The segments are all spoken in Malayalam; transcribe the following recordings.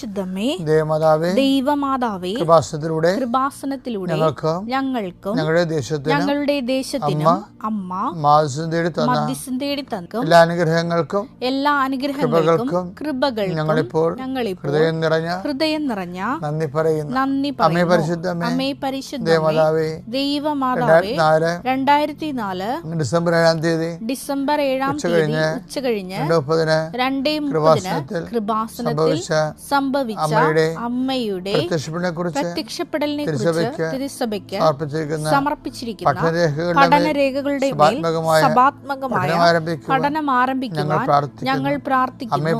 പരിശുദ്ധമേ, ദൈവമാതാവേ, കൃപാസനത്തിലൂടെ ഞങ്ങൾക്കും ഞങ്ങളുടെ ദേശത്തിനും അമ്മ മധ്യസ്ഥം തേടി തന്ന എല്ലാ അനുഗ്രഹങ്ങൾക്കും കൃപകൾക്കും ഞങ്ങളിപ്പോൾ ഹൃദയം നിറഞ്ഞ നന്ദി പറയുന്നു. അമ്മേ പരിശുദ്ധമേ, ദൈവമാതാവേ, 2004 ഡിസംബർ 7 ഉച്ചകഴിഞ്ഞ് 2:30 കൃപാസനത്തിൽ സംഭവിച്ച അമ്മയുടെ പ്രത്യക്ഷപ്പെടലിനെ കുറിച്ച് തിരുസഭയ്ക്ക് സമർപ്പിച്ചിരിക്കുന്ന പഠനരേഖകളുടെ മേൽ സഭാത്മകമായ പഠനം ആരംഭിക്കുവാൻ ഞങ്ങൾ പ്രാർത്ഥിക്കുന്നു.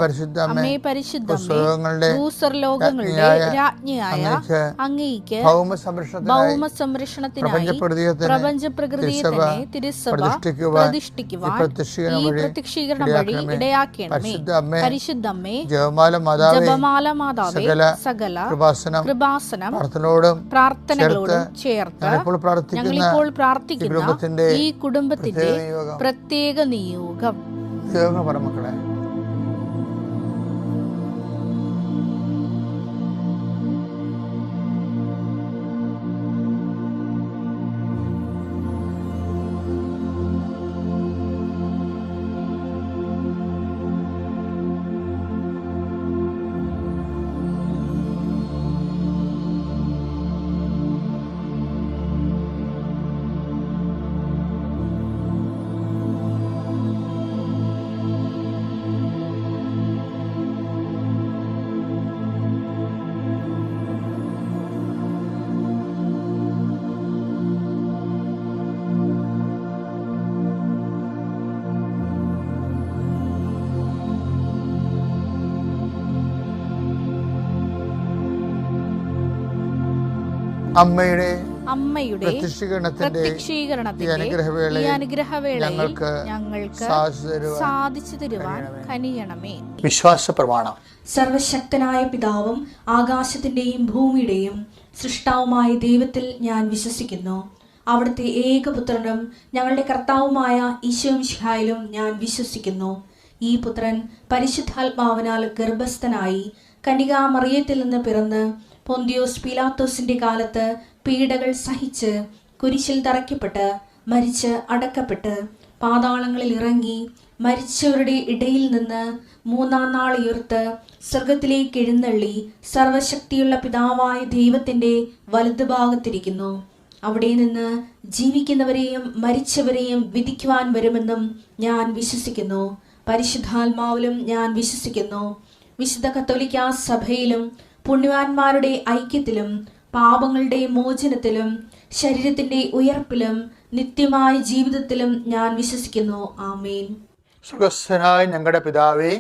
അമ്മേ പരിശുദ്ധമേ, ഭൂസ്വർലോകങ്ങളുടെ രാജ്ഞിയായ അങ്ങേയ്ക്ക് ഭൗമ സംരക്ഷണത്തിനായി പ്രപഞ്ച പ്രകൃതിയെ തന്നെ തിരുസഭ പ്രതിഷ്ഠിക്കുവാൻ ഈ പ്രത്യക്ഷീകരണം വഴി ഇടയാക്കണമേ. പരിശുദ്ധമ്മേ, ജപമാല മാതാവേ, സകല കൃപാസനം പ്രാർത്ഥനകളോടും ചേർത്ത് ഞങ്ങളിപ്പോൾ പ്രാർത്ഥിക്കുന്ന ഈ കുടുംബത്തിന്റെ പ്രത്യേക നിയോഗം. മക്കളെ, അമ്മയുടെ പ്രത്യക്ഷീകരണത്തിന്റെ അനുഗ്രഹവേളയിൽ ഞങ്ങൾക്ക് സാധിച്ചു തരുവാൻ കനിയണമേ. വിശ്വാസ പ്രമാണം. സർവശക്തനായ പിതാവും ആകാശത്തിന്റെയും ഭൂമിയുടെയും സൃഷ്ടാവുമായ ദൈവത്തിൽ ഞാൻ വിശ്വസിക്കുന്നു. അവിടുത്തെ ഏകപുത്രനും ഞങ്ങളുടെ കർത്താവുമായ ഈശോമിശിഹായിലും ഞാൻ വിശ്വസിക്കുന്നു. ഈ പുത്രൻ പരിശുദ്ധാത്മാവിനാൽ ഗർഭസ്ഥനായി കന്യകാമറിയത്തിൽ നിന്ന് പിറന്ന് പൊന്തിയോസ് പീലാത്തോസിന്റെ കാലത്ത് പീഡകൾ സഹിച്ച് കുരിശിൽ തറയ്ക്കപ്പെട്ട് മരിച്ച് അടക്കപ്പെട്ട് പാതാളങ്ങളിൽ ഇറങ്ങി മരിച്ചവരുടെ ഇടയിൽ നിന്ന് 3-ാം നാൾ ഉയർത്ത് സ്വർഗത്തിലേക്ക് എഴുന്നള്ളി സർവശക്തിയുള്ള പിതാവായ ദൈവത്തിന്റെ വലതുഭാഗത്തിരിക്കുന്നു. അവിടെ നിന്ന് ജീവിക്കുന്നവരെയും മരിച്ചവരെയും വിധിക്കുവാൻ വരുമെന്നും ഞാൻ വിശ്വസിക്കുന്നു. പരിശുദ്ധാത്മാവിലും ഞാൻ വിശ്വസിക്കുന്നു. വിശുദ്ധ കത്തോലിക്കാ സഭയിലും പുണ്യവാന്മാരുടെ ഐക്യത്തിലും പാപങ്ങളുടെ മോചനത്തിലും ശരീരത്തിന്റെ ഉയർപ്പിലും നിത്യമായ ജീവിതത്തിലും ഞാൻ വിശ്വസിക്കുന്നു. ആമേൻ. സ്വർഗ്ഗസ്ഥനായ ഞങ്ങളുടെ പിതാവേ,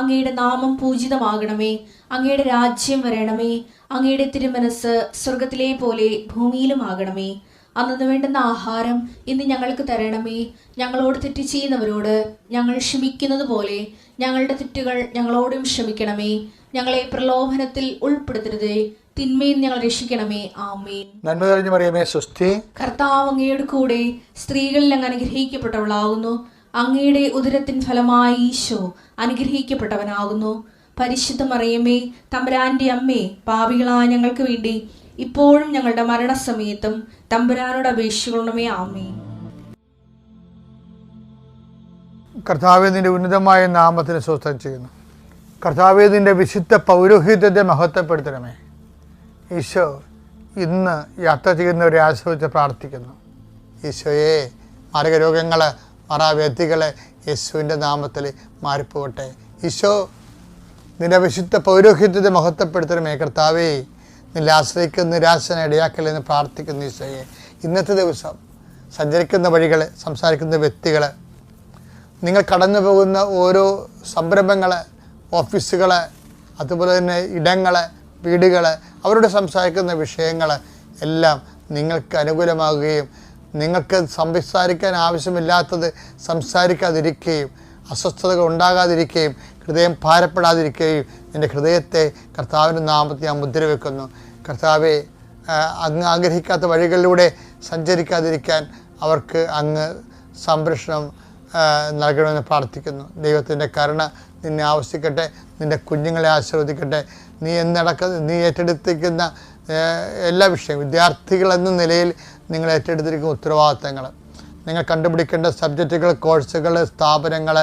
അങ്ങയുടെ നാമം പൂജിതമാകണമേ. അങ്ങയുടെ രാജ്യം വരണമേ. അങ്ങയുടെ തിരുമനസ് സ്വർഗത്തിലെ പോലെ ഭൂമിയിലും ആകണമേ. അന്നു വേണ്ടുന്ന ആഹാരം ഇന്ന് ഞങ്ങൾക്ക് തരണമേ. ഞങ്ങളോട് തെറ്റ് ചെയ്യുന്നവരോട് ഞങ്ങൾ ക്ഷമിക്കുന്നത് പോലെ ഞങ്ങളുടെ തെറ്റുകൾ ഞങ്ങളോടും ക്ഷമിക്കണമേ. ഞങ്ങളെ പ്രലോഭനത്തിൽ ഉൾപ്പെടുത്തരുതേ, തിന്മയിൽ ഞങ്ങൾ രക്ഷിക്കണമേ. ആമേൻ. നന്മ നിറഞ്ഞ മറിയമേ, സ്വസ്തി. കർത്താവ് അങ്ങയുടെ കൂടെ സ്ത്രീകളിൽ അങ്ങ് അനുഗ്രഹിക്കപ്പെട്ടവളാകുന്നു. അങ്ങയുടെ ഉദരത്തിൻ ഫലമായി ഈശോ അനുഗ്രഹിക്കപ്പെട്ടവനാകുന്നു. പരിശുദ്ധ മറിയമേ, തമ്പുരാന്റെ അമ്മേ, പാപികളായ ഞങ്ങൾക്ക് വേണ്ടി ഇപ്പോഴും ഞങ്ങളുടെ മരണസമയത്തും തമ്പുരാനോട് അപേക്ഷിക്കണമേ. ആമേൻ. കർത്താവേ, നിന്റെ ഉന്നതമായ നാമത്തിന് സ്തോത്രം ചെയ്യുന്നു. കർത്താവേ, നിന്റെ വിശുദ്ധ പൗരോഹിത്യത്തെ മഹത്വപ്പെടുത്തണമേ. ഈശോ ഇന്ന് യാത്ര ചെയ്യുന്നവരെ ആശ്രയിച്ച് പ്രാർത്ഥിക്കുന്നു. ഈശോയെ, മാരകരോഗങ്ങൾ, മറാവ്യാധികൾ യേശുവിൻ്റെ നാമത്തിൽ മാറിപ്പോകട്ടെ. ഈശോ, നിന്റെ വിശുദ്ധ പൗരോഹിത്യത്തെ മഹത്വപ്പെടുത്തണമേ. കർത്താവേ, നിന്നെ ആശ്രയിക്കുന്ന നിരാശന ഇടയാക്കലെന്ന് പ്രാർത്ഥിക്കുന്നു. ഈശോയെ, ഇന്നത്തെ ദിവസം സഞ്ചരിക്കുന്ന വഴികൾ, സംസാരിക്കുന്ന വ്യക്തികൾ, നിങ്ങൾ കടന്നു പോകുന്ന ഓരോ സംരംഭങ്ങൾ, ഓഫീസുകൾ, അതുപോലെ തന്നെ ഇടങ്ങൾ, വീടുകൾ, അവരോട് സംസാരിക്കുന്ന വിഷയങ്ങൾ എല്ലാം നിങ്ങൾക്ക് അനുകൂലമാകുകയും നിങ്ങൾക്ക് സംസാരിക്കാൻ ആവശ്യമില്ലാത്തത് സംസാരിക്കാതിരിക്കുകയും അസ്വസ്ഥതകൾ ഉണ്ടാകാതിരിക്കുകയും ഹൃദയം ഭാരപ്പെടാതിരിക്കുകയും എൻ്റെ ഹൃദയത്തെ കർത്താവിൻ്റെ നാമത്തിൽ ഞാൻ മുദ്ര വെക്കുന്നു. കർത്താവെ, അങ്ങ് ആഗ്രഹിക്കാത്ത വഴികളിലൂടെ സഞ്ചരിക്കാതിരിക്കാൻ അവർക്ക് അങ്ങ് സംരക്ഷണം നൽകണമെന്ന് പ്രാർത്ഥിക്കുന്നു. ദൈവത്തിൻ്റെ കരുണ നിന്നെ ആവശ്യിക്കട്ടെ, നിൻ്റെ കുഞ്ഞുങ്ങളെ ആശീർവദിക്കട്ടെ. നീ നീ ഏറ്റെടുത്തിരിക്കുന്ന എല്ലാ വിഷയവും, വിദ്യാർത്ഥികളെന്ന നിലയിൽ നിങ്ങൾ ഏറ്റെടുത്തിരിക്കുന്ന ഉത്തരവാദിത്തങ്ങൾ, നിങ്ങൾ കണ്ടുപിടിക്കേണ്ട സബ്ജക്റ്റുകൾ, കോഴ്സുകൾ, സ്ഥാപനങ്ങൾ,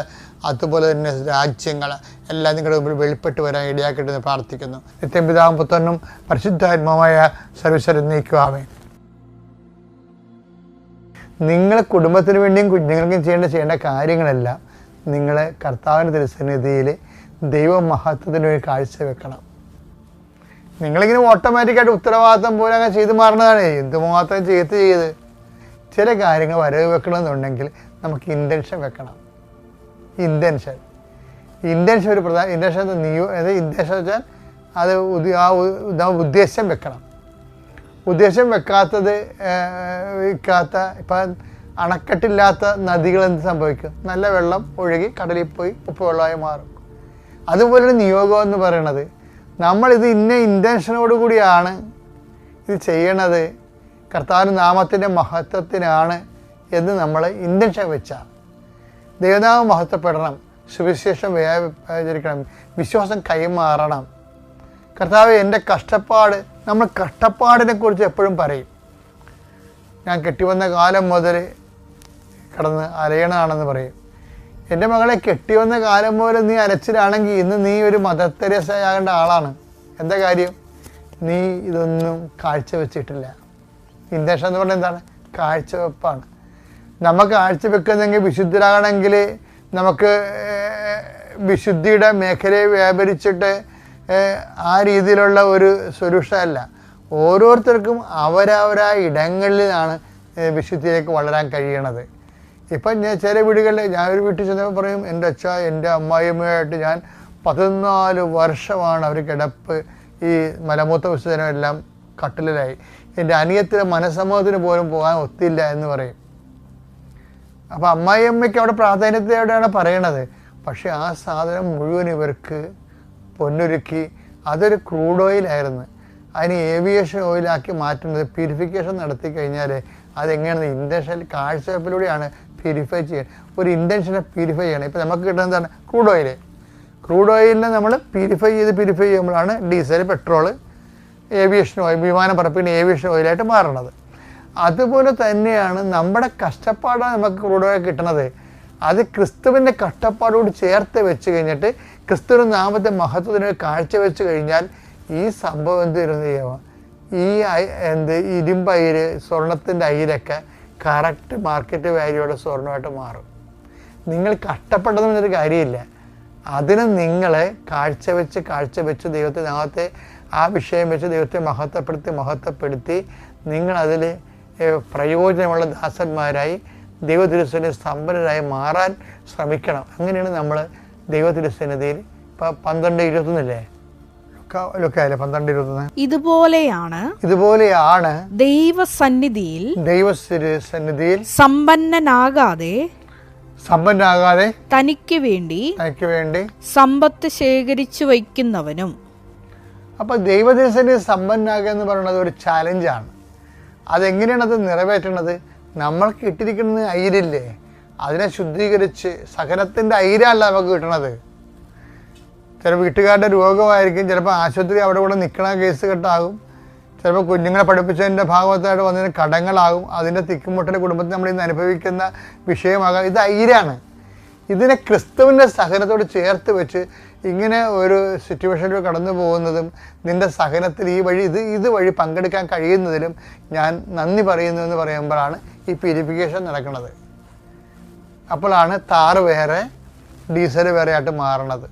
അതുപോലെ തന്നെ രാജ്യങ്ങൾ എല്ലാം നിങ്ങളുടെ മുമ്പിൽ വെളിപ്പെട്ട് വരാൻ ഇടയാക്കിയിട്ട് പ്രാർത്ഥിക്കുന്നു. നിത്യം പിതാവും പുത്രനും പരിശുദ്ധാത്മാവായ സർവ്വേശ്വരൻ നീക്കുവാമേ. നിങ്ങൾ കുടുംബത്തിന് വേണ്ടിയും കുഞ്ഞുങ്ങൾക്കും ചെയ്യേണ്ട കാര്യങ്ങളെല്ലാം നിങ്ങൾ കർത്താവിൻ്റെ തിരുസന്നിധിയിൽ ദൈവമഹത്വത്തിന് വേണ്ടി കാഴ്ചവെക്കണം. നിങ്ങളിങ്ങനെ ഓട്ടോമാറ്റിക്കായിട്ട് ഉത്തരവാദിത്തം പോലെ അങ്ങനെ ചെയ്തു മാറുന്നതാണ്. എന്തുമാത്രം ചെയ്ത് ചില കാര്യങ്ങൾ വരവ് വെക്കണമെന്നുണ്ടെങ്കിൽ നമുക്ക് ഇൻറ്റൻഷൻ വെക്കണം. ഇൻറ്റൻഷൻ ഒരു പ്രധാന ഇൻറ്റൻഷൻ. ഇൻറ്റൻഷൻ വെച്ചാൽ അത് ഉദ്ദേശം വെക്കണം. ഉദ്ദേശം വെക്കാത്ത ഇപ്പം അണക്കെട്ടില്ലാത്ത നദികൾ എന്ത് സംഭവിക്കും? നല്ല വെള്ളം ഒഴുകി കടലിൽ പോയി ഉപ്പുവെള്ളമായി മാറും. അതുപോലെ നിയോഗം എന്ന് പറയണത്, നമ്മളിത് ഇന്ന ഇൻറ്റൻഷനോട് കൂടിയാണ് ഇത് ചെയ്യണത്, കർത്താവിൻ്റെ നാമത്തിൻ്റെ മഹത്വത്തിനാണ് എന്ന് നമ്മൾ ഇൻറ്റൻഷൻ വെച്ചാൽ ദൈവനാമം മഹത്വപ്പെടണം, സുവിശേഷം വ്യാപരിക്കണം, വിശ്വാസം കൈമാറണം. കർത്താവ് എൻ്റെ കഷ്ടപ്പാട്, നമ്മൾ കഷ്ടപ്പാടിനെ കുറിച്ച് എപ്പോഴും പറയും. ഞാൻ കെട്ടിവന്ന കാലം മുതൽ കിടന്ന് അലയണാണെന്ന് പറയും. എൻ്റെ മകളെ കെട്ടിവന്ന കാലം മുതൽ നീ അരച്ചിലാണെങ്കിൽ ഇന്ന് നീ ഒരു മദർ തെരേസയാകേണ്ട ആളാണ്. എന്താ കാര്യം? നീ ഇതൊന്നും കാഴ്ചവെച്ചിട്ടില്ല. ഇൻറ്റൻഷൻ എന്ന് പറഞ്ഞാൽ എന്താണ്? കാഴ്ചവെപ്പാണ്. നമുക്ക് കാഴ്ചവെക്കുന്നെങ്കിൽ വിശുദ്ധരാകണമെങ്കിൽ നമുക്ക് വിശുദ്ധിയുടെ മേഖലയെ വ്യാപരിച്ചിട്ട് ആ രീതിയിലുള്ള ഒരു സൊല്യൂഷൻ അല്ല. ഓരോരുത്തർക്കും അവരവരായ ഇടങ്ങളിലാണ് വിശുദ്ധിയിലേക്ക് വളരാൻ കഴിയണത്. ഇപ്പം ചില വീടുകളിൽ, ഞാനൊരു വീട്ടിൽ ചെന്നപ്പോൾ പറയും, എൻ്റെ അമ്മായിയമ്മയായിട്ട് ഞാൻ 14 വർഷമാണ് അവർ കിടപ്പ്, ഈ മലമൂത്ര വിസർജനം എല്ലാം കട്ടിലായി. എൻ്റെ അനിയത്തിൻ്റെ മനസ്സമ്മതത്തിന് പോലും പോകാൻ ഒത്തില്ല എന്ന് പറയും. അപ്പോൾ അമ്മായിയമ്മയ്ക്ക് അവിടെ പ്രാധാന്യത്തോടെയാണ് പറയണത്. പക്ഷേ ആ സാധനം മുഴുവൻ ഇവർക്ക് പൊന്നൊരുക്കി, അതൊരു ക്രൂഡ് ഓയിലായിരുന്നു. അതിന് ഏവിയേഷൻ ഓയിലാക്കി മാറ്റുന്നത്, പ്യൂരിഫിക്കേഷൻ നടത്തി കഴിഞ്ഞാൽ അതെങ്ങനെയാണ്? ഇൻറ്റൻഷൻ കാഴ്ചവെപ്പിലൂടെയാണ് പ്യൂരിഫൈ ചെയ്യുക. ഒരു ഇൻറ്റൻഷനെ പ്യൂരിഫൈ ചെയ്യണം. ഇപ്പോൾ നമുക്ക് കിട്ടുന്നത് എന്താണ്? Crude oil. ക്രൂഡ് ഓയിലിനെ നമ്മൾ പ്യൂരിഫൈ ചെയ്യുമ്പോഴാണ് ഡീസൽ, പെട്രോൾ, ഏവിയേഷൻ ഓയിൽ, വിമാനം പറപ്പിക്കുന്ന ഏവിയേഷൻ ഓയിലായിട്ട് മാറണത്. അതുപോലെ തന്നെയാണ് നമ്മുടെ കഷ്ടപ്പാടാണ് നമുക്ക് ക്രൂഡ് ഓയിൽ കിട്ടണത്. അത് ക്രിസ്തുവിൻ്റെ കഷ്ടപ്പാടോട് ചേർത്ത് വെച്ച് കഴിഞ്ഞിട്ട് ക്രിസ്തുവിൻ്റെ നാമത്തെ മഹത്വത്തിന് കാഴ്ചവെച്ച് കഴിഞ്ഞാൽ ഈ സംഭവം എന്ത് ഈ ഇരുമ്പയിര്, സ്വർണത്തിൻ്റെ അയിരൊക്കെ കറക്റ്റ് മാർക്കറ്റ് വാല്യൂടെ സ്വർണ്ണമായിട്ട് മാറും. നിങ്ങൾ കഷ്ടപ്പെട്ടതെന്നൊരു കാര്യമില്ല. അതിന് നിങ്ങൾ കാഴ്ചവെച്ച് ദൈവത്തെ നാമത്തെ ആ വിഷയം വെച്ച് ദൈവത്തെ മഹത്വപ്പെടുത്തി നിങ്ങളതിൽ പ്രയോജനമുള്ള ദാസന്മാരായി ദൈവതിരുസന്നിധിയിൽ സമ്പന്നരായി മാറാൻ ശ്രമിക്കണം. അങ്ങനെയാണ് നമ്മൾ ദൈവതിരുസന്നിധിയിൽ ഇപ്പം 12:21 ഇതുപോലെയാണ് ദൈവസന്നിധിയിൽ സമ്പന്നനാകാതെ തനിക്ക് വേണ്ടി സമ്പത്ത് ശേഖരിച്ചു വയ്ക്കുന്നവനും. അപ്പൊ ദൈവതിരുസന്നിധിയിൽ സമ്പന്നനാകുക എന്ന് പറയുന്നത് ഒരു ചാലഞ്ചാണ്. അതെങ്ങനെയാണ് അത് നിറവേറ്റണത്? നമ്മൾക്ക് ഇട്ടിരിക്കുന്നത് അയിരില്ലേ, അതിനെ ശുദ്ധീകരിച്ച് സഹനത്തിൻ്റെ അയിരല്ല നമുക്ക് കിട്ടണത്. ചില വീട്ടുകാരുടെ രോഗമായിരിക്കും, ചിലപ്പോൾ ആശുപത്രി അവിടെ കൂടെ നിൽക്കണ കേസ് കെട്ടാകും, ചിലപ്പോൾ കുഞ്ഞുങ്ങളെ പഠിപ്പിച്ചതിൻ്റെ ഭാഗത്തായിട്ട് വന്നതിന് കടങ്ങളാകും, അതിൻ്റെ തിക്കുമുട്ടൻ്റെ കുടുംബത്തിൽ നമ്മൾ ഇന്ന് അനുഭവിക്കുന്ന വിഷയമാകാം. ഇത് അയിരാണ്. ഇതിനെ ക്രിസ്തുവിൻ്റെ സഹനത്തോട് ചേർത്ത് വെച്ച് ഇങ്ങനെ ഒരു സിറ്റുവേഷനിൽ കടന്നു പോകുന്നതും നിൻ്റെ സഹനത്തിൽ ഇത് വഴി പങ്കെടുക്കാൻ കഴിയുന്നതിലും ഞാൻ നന്ദി പറയുന്നു എന്ന് പറയുമ്പോഴാണ് ഈ പ്യൂരിഫിക്കേഷൻ നടക്കുന്നത്. അപ്പോഴാണ് താറ് വേറെ ഡീസൽ വേറെ ആയിട്ട് മാറണത്.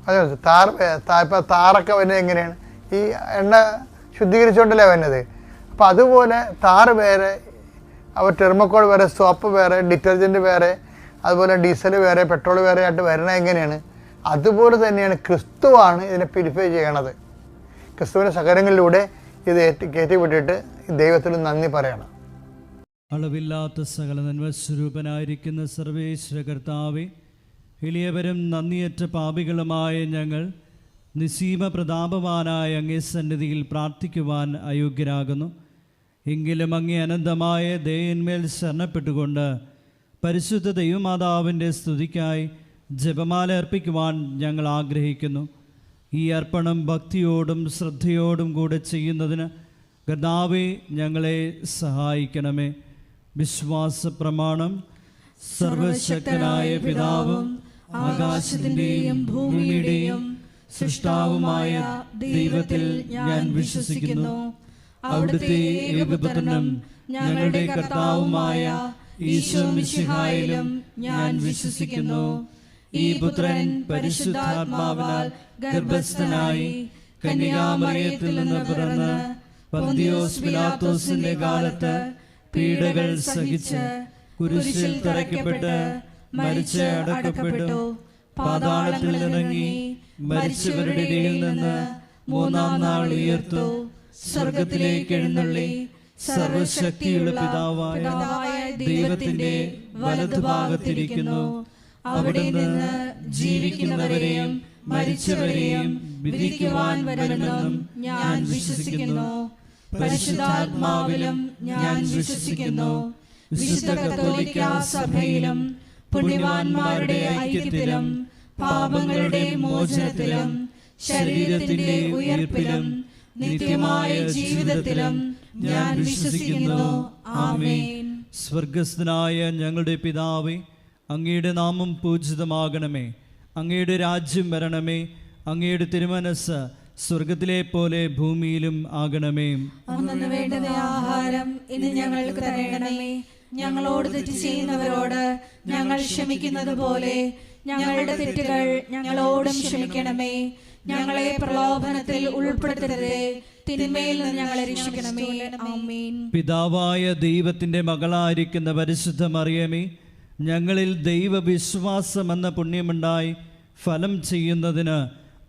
അതെ, ഇപ്പോൾ താറൊക്കെ വരുന്നത് എങ്ങനെയാണ്? ഈ എണ്ണ ശുദ്ധീകരിച്ചുകൊണ്ടല്ലേ വരുന്നത്. അപ്പോൾ അതുപോലെ താറ് വേറെ, ടെർമോക്കോൾ വേറെ, സോപ്പ് വേറെ, ഡിറ്റർജൻറ്റ് വേറെ, അതുപോലെ ഡീസൽ വേറെ, പെട്രോൾ വേറെ ആയിട്ട് വരണത് എങ്ങനെയാണ്? അതുപോലെ തന്നെയാണ് ക്രിസ്തുവാണ് ഇതിനെ പ്യൂരിഫൈ ചെയ്യണത്. ക്രിസ്തുവിൻ്റെ സകലങ്ങളിലൂടെ ഇത് കയറ്റി വിട്ടിട്ട് ദൈവത്തിന് നന്ദി പറയണം. അളവില്ലാത്ത സകല നന്മസ്വരൂപനായിരിക്കുന്ന സർവേശ്വര കർത്താവേ, എളിയവരും നന്ദിയറ്റ പാപികളുമായ ഞങ്ങൾ നിസ്സീമ പ്രതാപവാനായ അങ്ങേ സന്നിധിയിൽ പ്രാർത്ഥിക്കുവാൻ അയോഗ്യരാകുന്നു. എങ്കിലും അങ്ങേ അനന്തമായ ദയന്മേൽ ശരണപ്പെട്ടുകൊണ്ട് പരിശുദ്ധ ദൈവമാതാവിൻ്റെ സ്തുതിക്കായി ജപമാല അർപ്പിക്കുവാൻ ഞങ്ങൾ ആഗ്രഹിക്കുന്നു. ഈ അർപ്പണം ഭക്തിയോടും ശ്രദ്ധയോടും കൂടെ ചെയ്യുന്നതിന് കർത്താവേ ഞങ്ങളെ സഹായിക്കണമേ. വിശ്വാസ പ്രമാണം. സർവശക്തനായ പിതാവും ആകാശത്തിൻ്റെയും ഭൂമിയുടെയും സൃഷ്ടാവുമായ ദൈവത്തിൽ ഞാൻ വിശ്വസിക്കുന്നു. അവിടുത്തെ ഏകപുത്രനും ഞങ്ങളുടെ കർത്താവുമായ ഈശോമിശിഹായിലും ഞാൻ വിശ്വസിക്കുന്നു. ഈ പുത്രൻ പരിശുദ്ധാത്മാവിനാൽ ഗർഭസ്ഥനായി കന്യകാമറിയത്തിൽ നിന്ന് പിറന്ന് പന്തിയോസ് പിലാത്തോസിന്റെ കാലത്ത് പീഡകൾ സഹിച്ച് കുരിശിൽ തറയ്ക്കപ്പെട്ട് മരിച്ച് അടക്കപ്പെട്ടു, പാതാളത്തിൽ ഇറങ്ങി മരിച്ചവരുടെ ഇടയിൽ നിന്ന് മൂന്നാം നാൾ ഉയർത്തു, സ്വർഗത്തിലേക്ക് എഴുന്നള്ളി സർവശക്തിയുള്ള പിതാവായ ദൈവത്തിന്റെ വലതുഭാഗത്തിരിക്കുന്നു. അവിടെ നിന്ന് ജീവിക്കുന്നവരെയും മരിച്ചവരെയും വിധിക്കുവാൻ വരുമെന്നും ഞാൻ വിശ്വസിക്കുന്നു. പരിശുദ്ധാത്മാവിലും ഞാൻ വിശ്വസിക്കുന്നു. വിശുദ്ധ കത്തോലിക്കാ സഭയിലും പുണ്യവാന്മാരുടെ ഐക്യത്തിലും പാപങ്ങളുടെ മോചനത്തിലും ശരീരത്തിന്റെ ഉയർപ്പിലും നിത്യമായ ജീവിതത്തിലും ഞാൻ വിശ്വസിക്കുന്നു. ആമേൻ. സ്വർഗസ്ഥനായ ഞങ്ങളുടെ പിതാവേ, അങ്ങയുടെ നാമം പൂജിതമാകണമേ. അങ്ങയുടെ രാജ്യം വരണമേ. അങ്ങയുടെ തിരുമനസ്സ് സ്വർഗത്തിലെ പോലെ ഭൂമിയിലും ആകണമേ. അന്നു വേണ്ടുന്ന ആഹാരം ഇന്ന് ഞങ്ങൾക്ക് തരണമേ. ഞങ്ങളോട് തെറ്റ് ചെയ്യുന്നവരോട് ഞങ്ങൾ ക്ഷമിക്കുന്നത് പോലെ ഞങ്ങളുടെ തെറ്റുകൾ ഞങ്ങളോടും ക്ഷമിക്കണമേ. ഞങ്ങളെ പ്രലോഭനത്തിൽ ഉൾപ്പെടുത്തരുതേ, തിന്മയിൽ നിന്ന് ഞങ്ങളെ രക്ഷിക്കണമേ. ആമേൻ. പിതാവായ ദൈവത്തിന്റെ മകളായിരിക്കുന്ന പരിശുദ്ധ മറിയമേ, ഞങ്ങളിൽ ദൈവവിശ്വാസം എന്ന പുണ്യമുണ്ടായി ഫലം ചെയ്യുന്നതിന്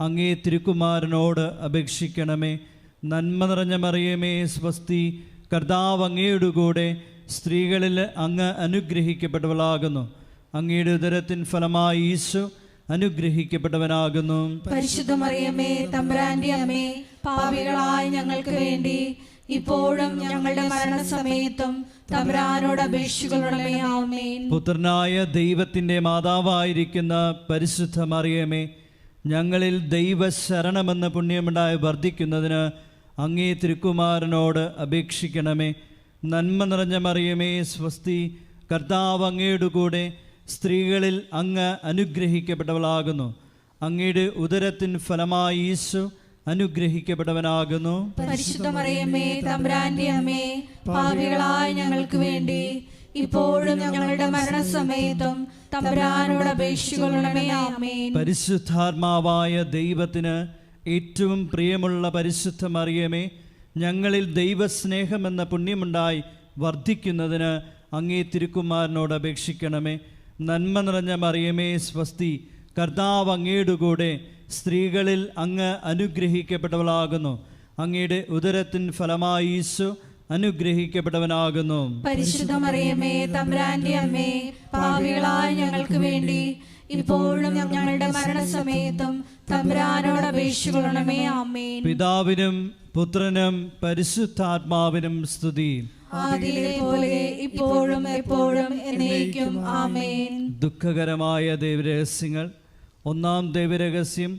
അങ്ങേ തിരുക്കുമാരനോട് അപേക്ഷിക്കണമേ. നന്മ നിറഞ്ഞ മറിയമേ സ്വസ്തി, കർത്താവ് അങ്ങയുടെ കൂടെ സ്ത്രീകളിൽ അങ്ങ് അനുഗ്രഹിക്കപ്പെട്ടവളാകുന്നു. അങ്ങയുടെ ഉദരത്തിൻ ഫലമായി ഈശോ അനുഗ്രഹിക്കപ്പെട്ടവനാകുന്നു. പരിശുദ്ധ മറിയമേ, തമ്പുരാന്റെ അമ്മേ, പാപികളായ ഞങ്ങൾക്ക് വേണ്ടി ഇപ്പോഴും ഞങ്ങളുടെ മരണസമയത്തും തമ്പുരാനോട് അപേക്ഷിക്കണമേ. ആമേൻ. പുത്രനായ ദൈവത്തിന്റെ മാതാവായിരിക്കുന്ന പരിശുദ്ധ മറിയമേ, ഞങ്ങളിൽ ദൈവശരണമെന്ന പുണ്യമുണ്ടായി വർദ്ധിക്കുന്നതിന് അങ്ങേ തിരുക്കുമാരനോട് അപേക്ഷിക്കണമേ. നന്മ നിറഞ്ഞ മറിയമേ സ്വസ്തി, കർത്താവ് അങ്ങയുടെ കൂടെ സ്ത്രീകളിൽ അങ്ങ് അനുഗ്രഹിക്കപ്പെട്ടവളാകുന്നു. അങ്ങയുടെ ഉദരത്തിൻ ഫലമായി ഈശോ അനുഗ്രഹിക്കപ്പെട്ടവനാകുന്നു. പരിശുദ്ധ മറിയമേ, തമ്പുരാന്റെ അമ്മേ, പാപികളായ ഞങ്ങൾക്ക് വേണ്ടി ഇപ്പോഴും ഞങ്ങളുടെ മരണസമയത്തും തമ്പുരാനോട് അപേക്ഷിക്കണമേ. ആമേൻ. പരിശുദ്ധാത്മാവായ ദൈവത്തിന് ഏറ്റവും പ്രിയമുള്ള പരിശുദ്ധ മറിയമേ, ഞങ്ങളിൽ ദൈവസ്നേഹമെന്ന പുണ്യമുണ്ടായി വർദ്ധിക്കുന്നതിന് അങ്ങേ തിരുക്കുമാരനോട് അപേക്ഷിക്കണമേ. നന്മ നിറഞ്ഞ മറിയമേ സ്വസ്തി, കർത്താവ് അങ്ങയുടെ കൂടെ സ്ത്രീകളിൽ അങ്ങ് അനുഗ്രഹിക്കപ്പെട്ടവളാകുന്നു. അങ്ങയുടെ ഉദരത്തിൻ ഫലമായി ഈശോ അനുഗ്രഹിക്കപ്പെട്ടവനാകുന്നു. പരിശുദ്ധ മറിയമേ, തമ്പുരാന്റെ അമ്മേ, പാപികളായ ഞങ്ങൾക്ക് വേണ്ടി ഇപ്പോഴും ഞങ്ങളുടെ മരണസമയത്തും തമ്പുരാനോട് അപേക്ഷിക്കണമേ. ആമേൻ. പിതാവിനും പുത്രനും പരിശുദ്ധാത്മാവിനും സ്തുതി. ആദിയിലെ പോലെ ഇപ്പോഴും എപ്പോഴും എന്നേക്കും. ആമേൻ. ദുഃഖകരമായ ദൈവരഹസ്യങ്ങൾ. ഒന്നാം ദൈവരഹസ്യം,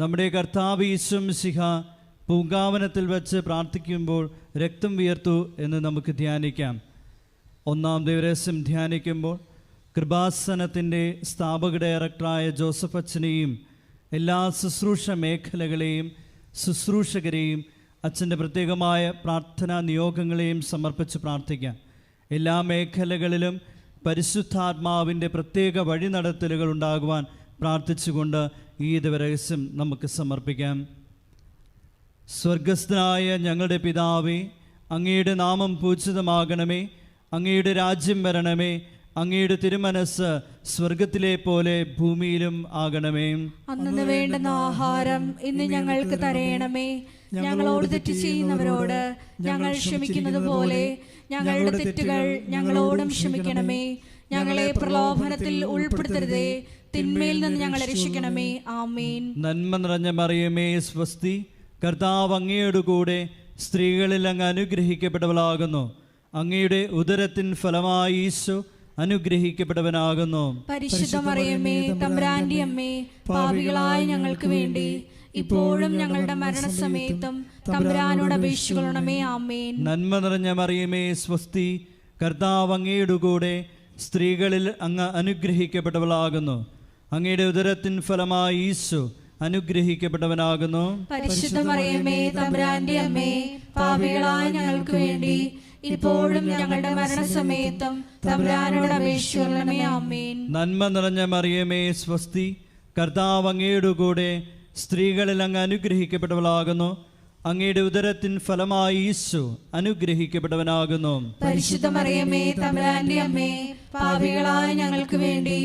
നമ്മുടെ കർത്താവ് ഈശോ മിശിഹ പൂങ്കാവനത്തിൽ വെച്ച് പ്രാർത്ഥിക്കുമ്പോൾ രക്തം വിയർത്തു എന്ന് നമുക്ക് ധ്യാനിക്കാം. ഒന്നാം ദൈവരഹസ്യം ധ്യാനിക്കുമ്പോൾ കൃപാസനത്തിൻ്റെ സ്ഥാപക ഡയറക്ടറായ ജോസഫ് അച്ഛനെയും എല്ലാ ശുശ്രൂഷ മേഖലകളെയും ശുശ്രൂഷകരെയും അച്ഛൻ്റെ പ്രത്യേകമായ പ്രാർത്ഥനാ നിയോഗങ്ങളെയും സമർപ്പിച്ച് പ്രാർത്ഥിക്കാം. എല്ലാ മേഖലകളിലും പരിശുദ്ധാത്മാവിൻ്റെ പ്രത്യേക വഴിനടത്തലുകൾ ഉണ്ടാകുവാൻ പ്രാർത്ഥിച്ചുകൊണ്ട് ഈ ദിവരഹസ്യം നമുക്ക് സമർപ്പിക്കാം. സ്വർഗസ്ഥനായ ഞങ്ങളുടെ പിതാവേ, അങ്ങയുടെ നാമം പൂജിതമാകണമേ. അങ്ങയുടെ രാജ്യം വരണമേ. അങ്ങയുടെ തിരുമനസ് സ്വർഗത്തിലെ പോലെ ഭൂമിയിലും ആകണമേ. അന്നു വേണ്ടുന്ന ആഹാരം ഇന്ന് ഞങ്ങൾക്ക് തരയണമേ. ഞങ്ങളോട് തെറ്റ് ചെയ്യുന്നവരോട് ഞങ്ങൾ ക്ഷമിക്കുന്നത് പോലെ ഞങ്ങളുടെ തെറ്റുകൾ ഞങ്ങളോടും ക്ഷമിക്കണമേ. ഞങ്ങളെ പ്രലോഭനത്തിൽ ഉൾപ്പെടുത്തരുതേ, തിന്മയിൽ നിന്ന് ഞങ്ങളെ രക്ഷിക്കണമേ. ആമേൻ. നന്മ നിറഞ്ഞ മറിയമേ സ്വസ്തി, കർത്താവ് അങ്ങയുടെ കൂടെ സ്ത്രീകളിൽ അങ്ങ് അനുഗ്രഹിക്കപ്പെട്ടവളാകുന്നു. അങ്ങയുടെ ഉദരത്തിൻ ഫലമായി ഈശോ അനുഗ്രഹിക്കപ്പെട്ടവനാകുന്നു. പരിശുദ്ധ മറിയമേ തമ്പുരാന്റെ അമ്മേ, പാപികളായ ഞങ്ങൾക്ക് വേണ്ടി ഇപ്പോഴും ഞങ്ങളുടെ മരണസമയത്തും തമ്പുരാനോട് അപേക്ഷിക്കണമേ. ആമേൻ. നന്മ നിറഞ്ഞ മറിയമേ സ്വസ്തി, കർത്താവ് അങ്ങയുടെ കൂടെ, സ്ത്രീകളിൽ അങ്ങ് അനുഗ്രഹിക്കപ്പെട്ടവളാകുന്നു. അങ്ങയുടെ ഉദരത്തിൻ ഫലമായി ഈശോ അനുഗ്രഹിക്കപ്പെട്ടവനാകുന്നു. പരിശുദ്ധ മറിയമേ തമ്പുരാന്റെ അമ്മേ, പാപികളായ ഞങ്ങൾക്ക് വേണ്ടി ഇപ്പോഴും ഞങ്ങളുടെ മരണസമയത്തും തമ്പുരാനോട് അപേക്ഷിക്കണമേ. ആമേൻ. നന്മ നിറഞ്ഞ മറിയമേ സ്വസ്തി, കർത്താവ് അങ്ങയുടെ കൂടെ, സ്ത്രീകളിൽ അങ്ങ് അനുഗ്രഹിക്കപ്പെട്ടവളാകുന്നു. അങ്ങയുടെ ഉദരത്തിൻ ഫലമായി ഈശോ അനുഗ്രഹിക്കപ്പെട്ടവനാകുന്നു. പരിശുദ്ധ മറിയമേ തമ്പുരാന്റെ അമ്മേ, പാപികളായ ഞങ്ങൾക്ക് വേണ്ടി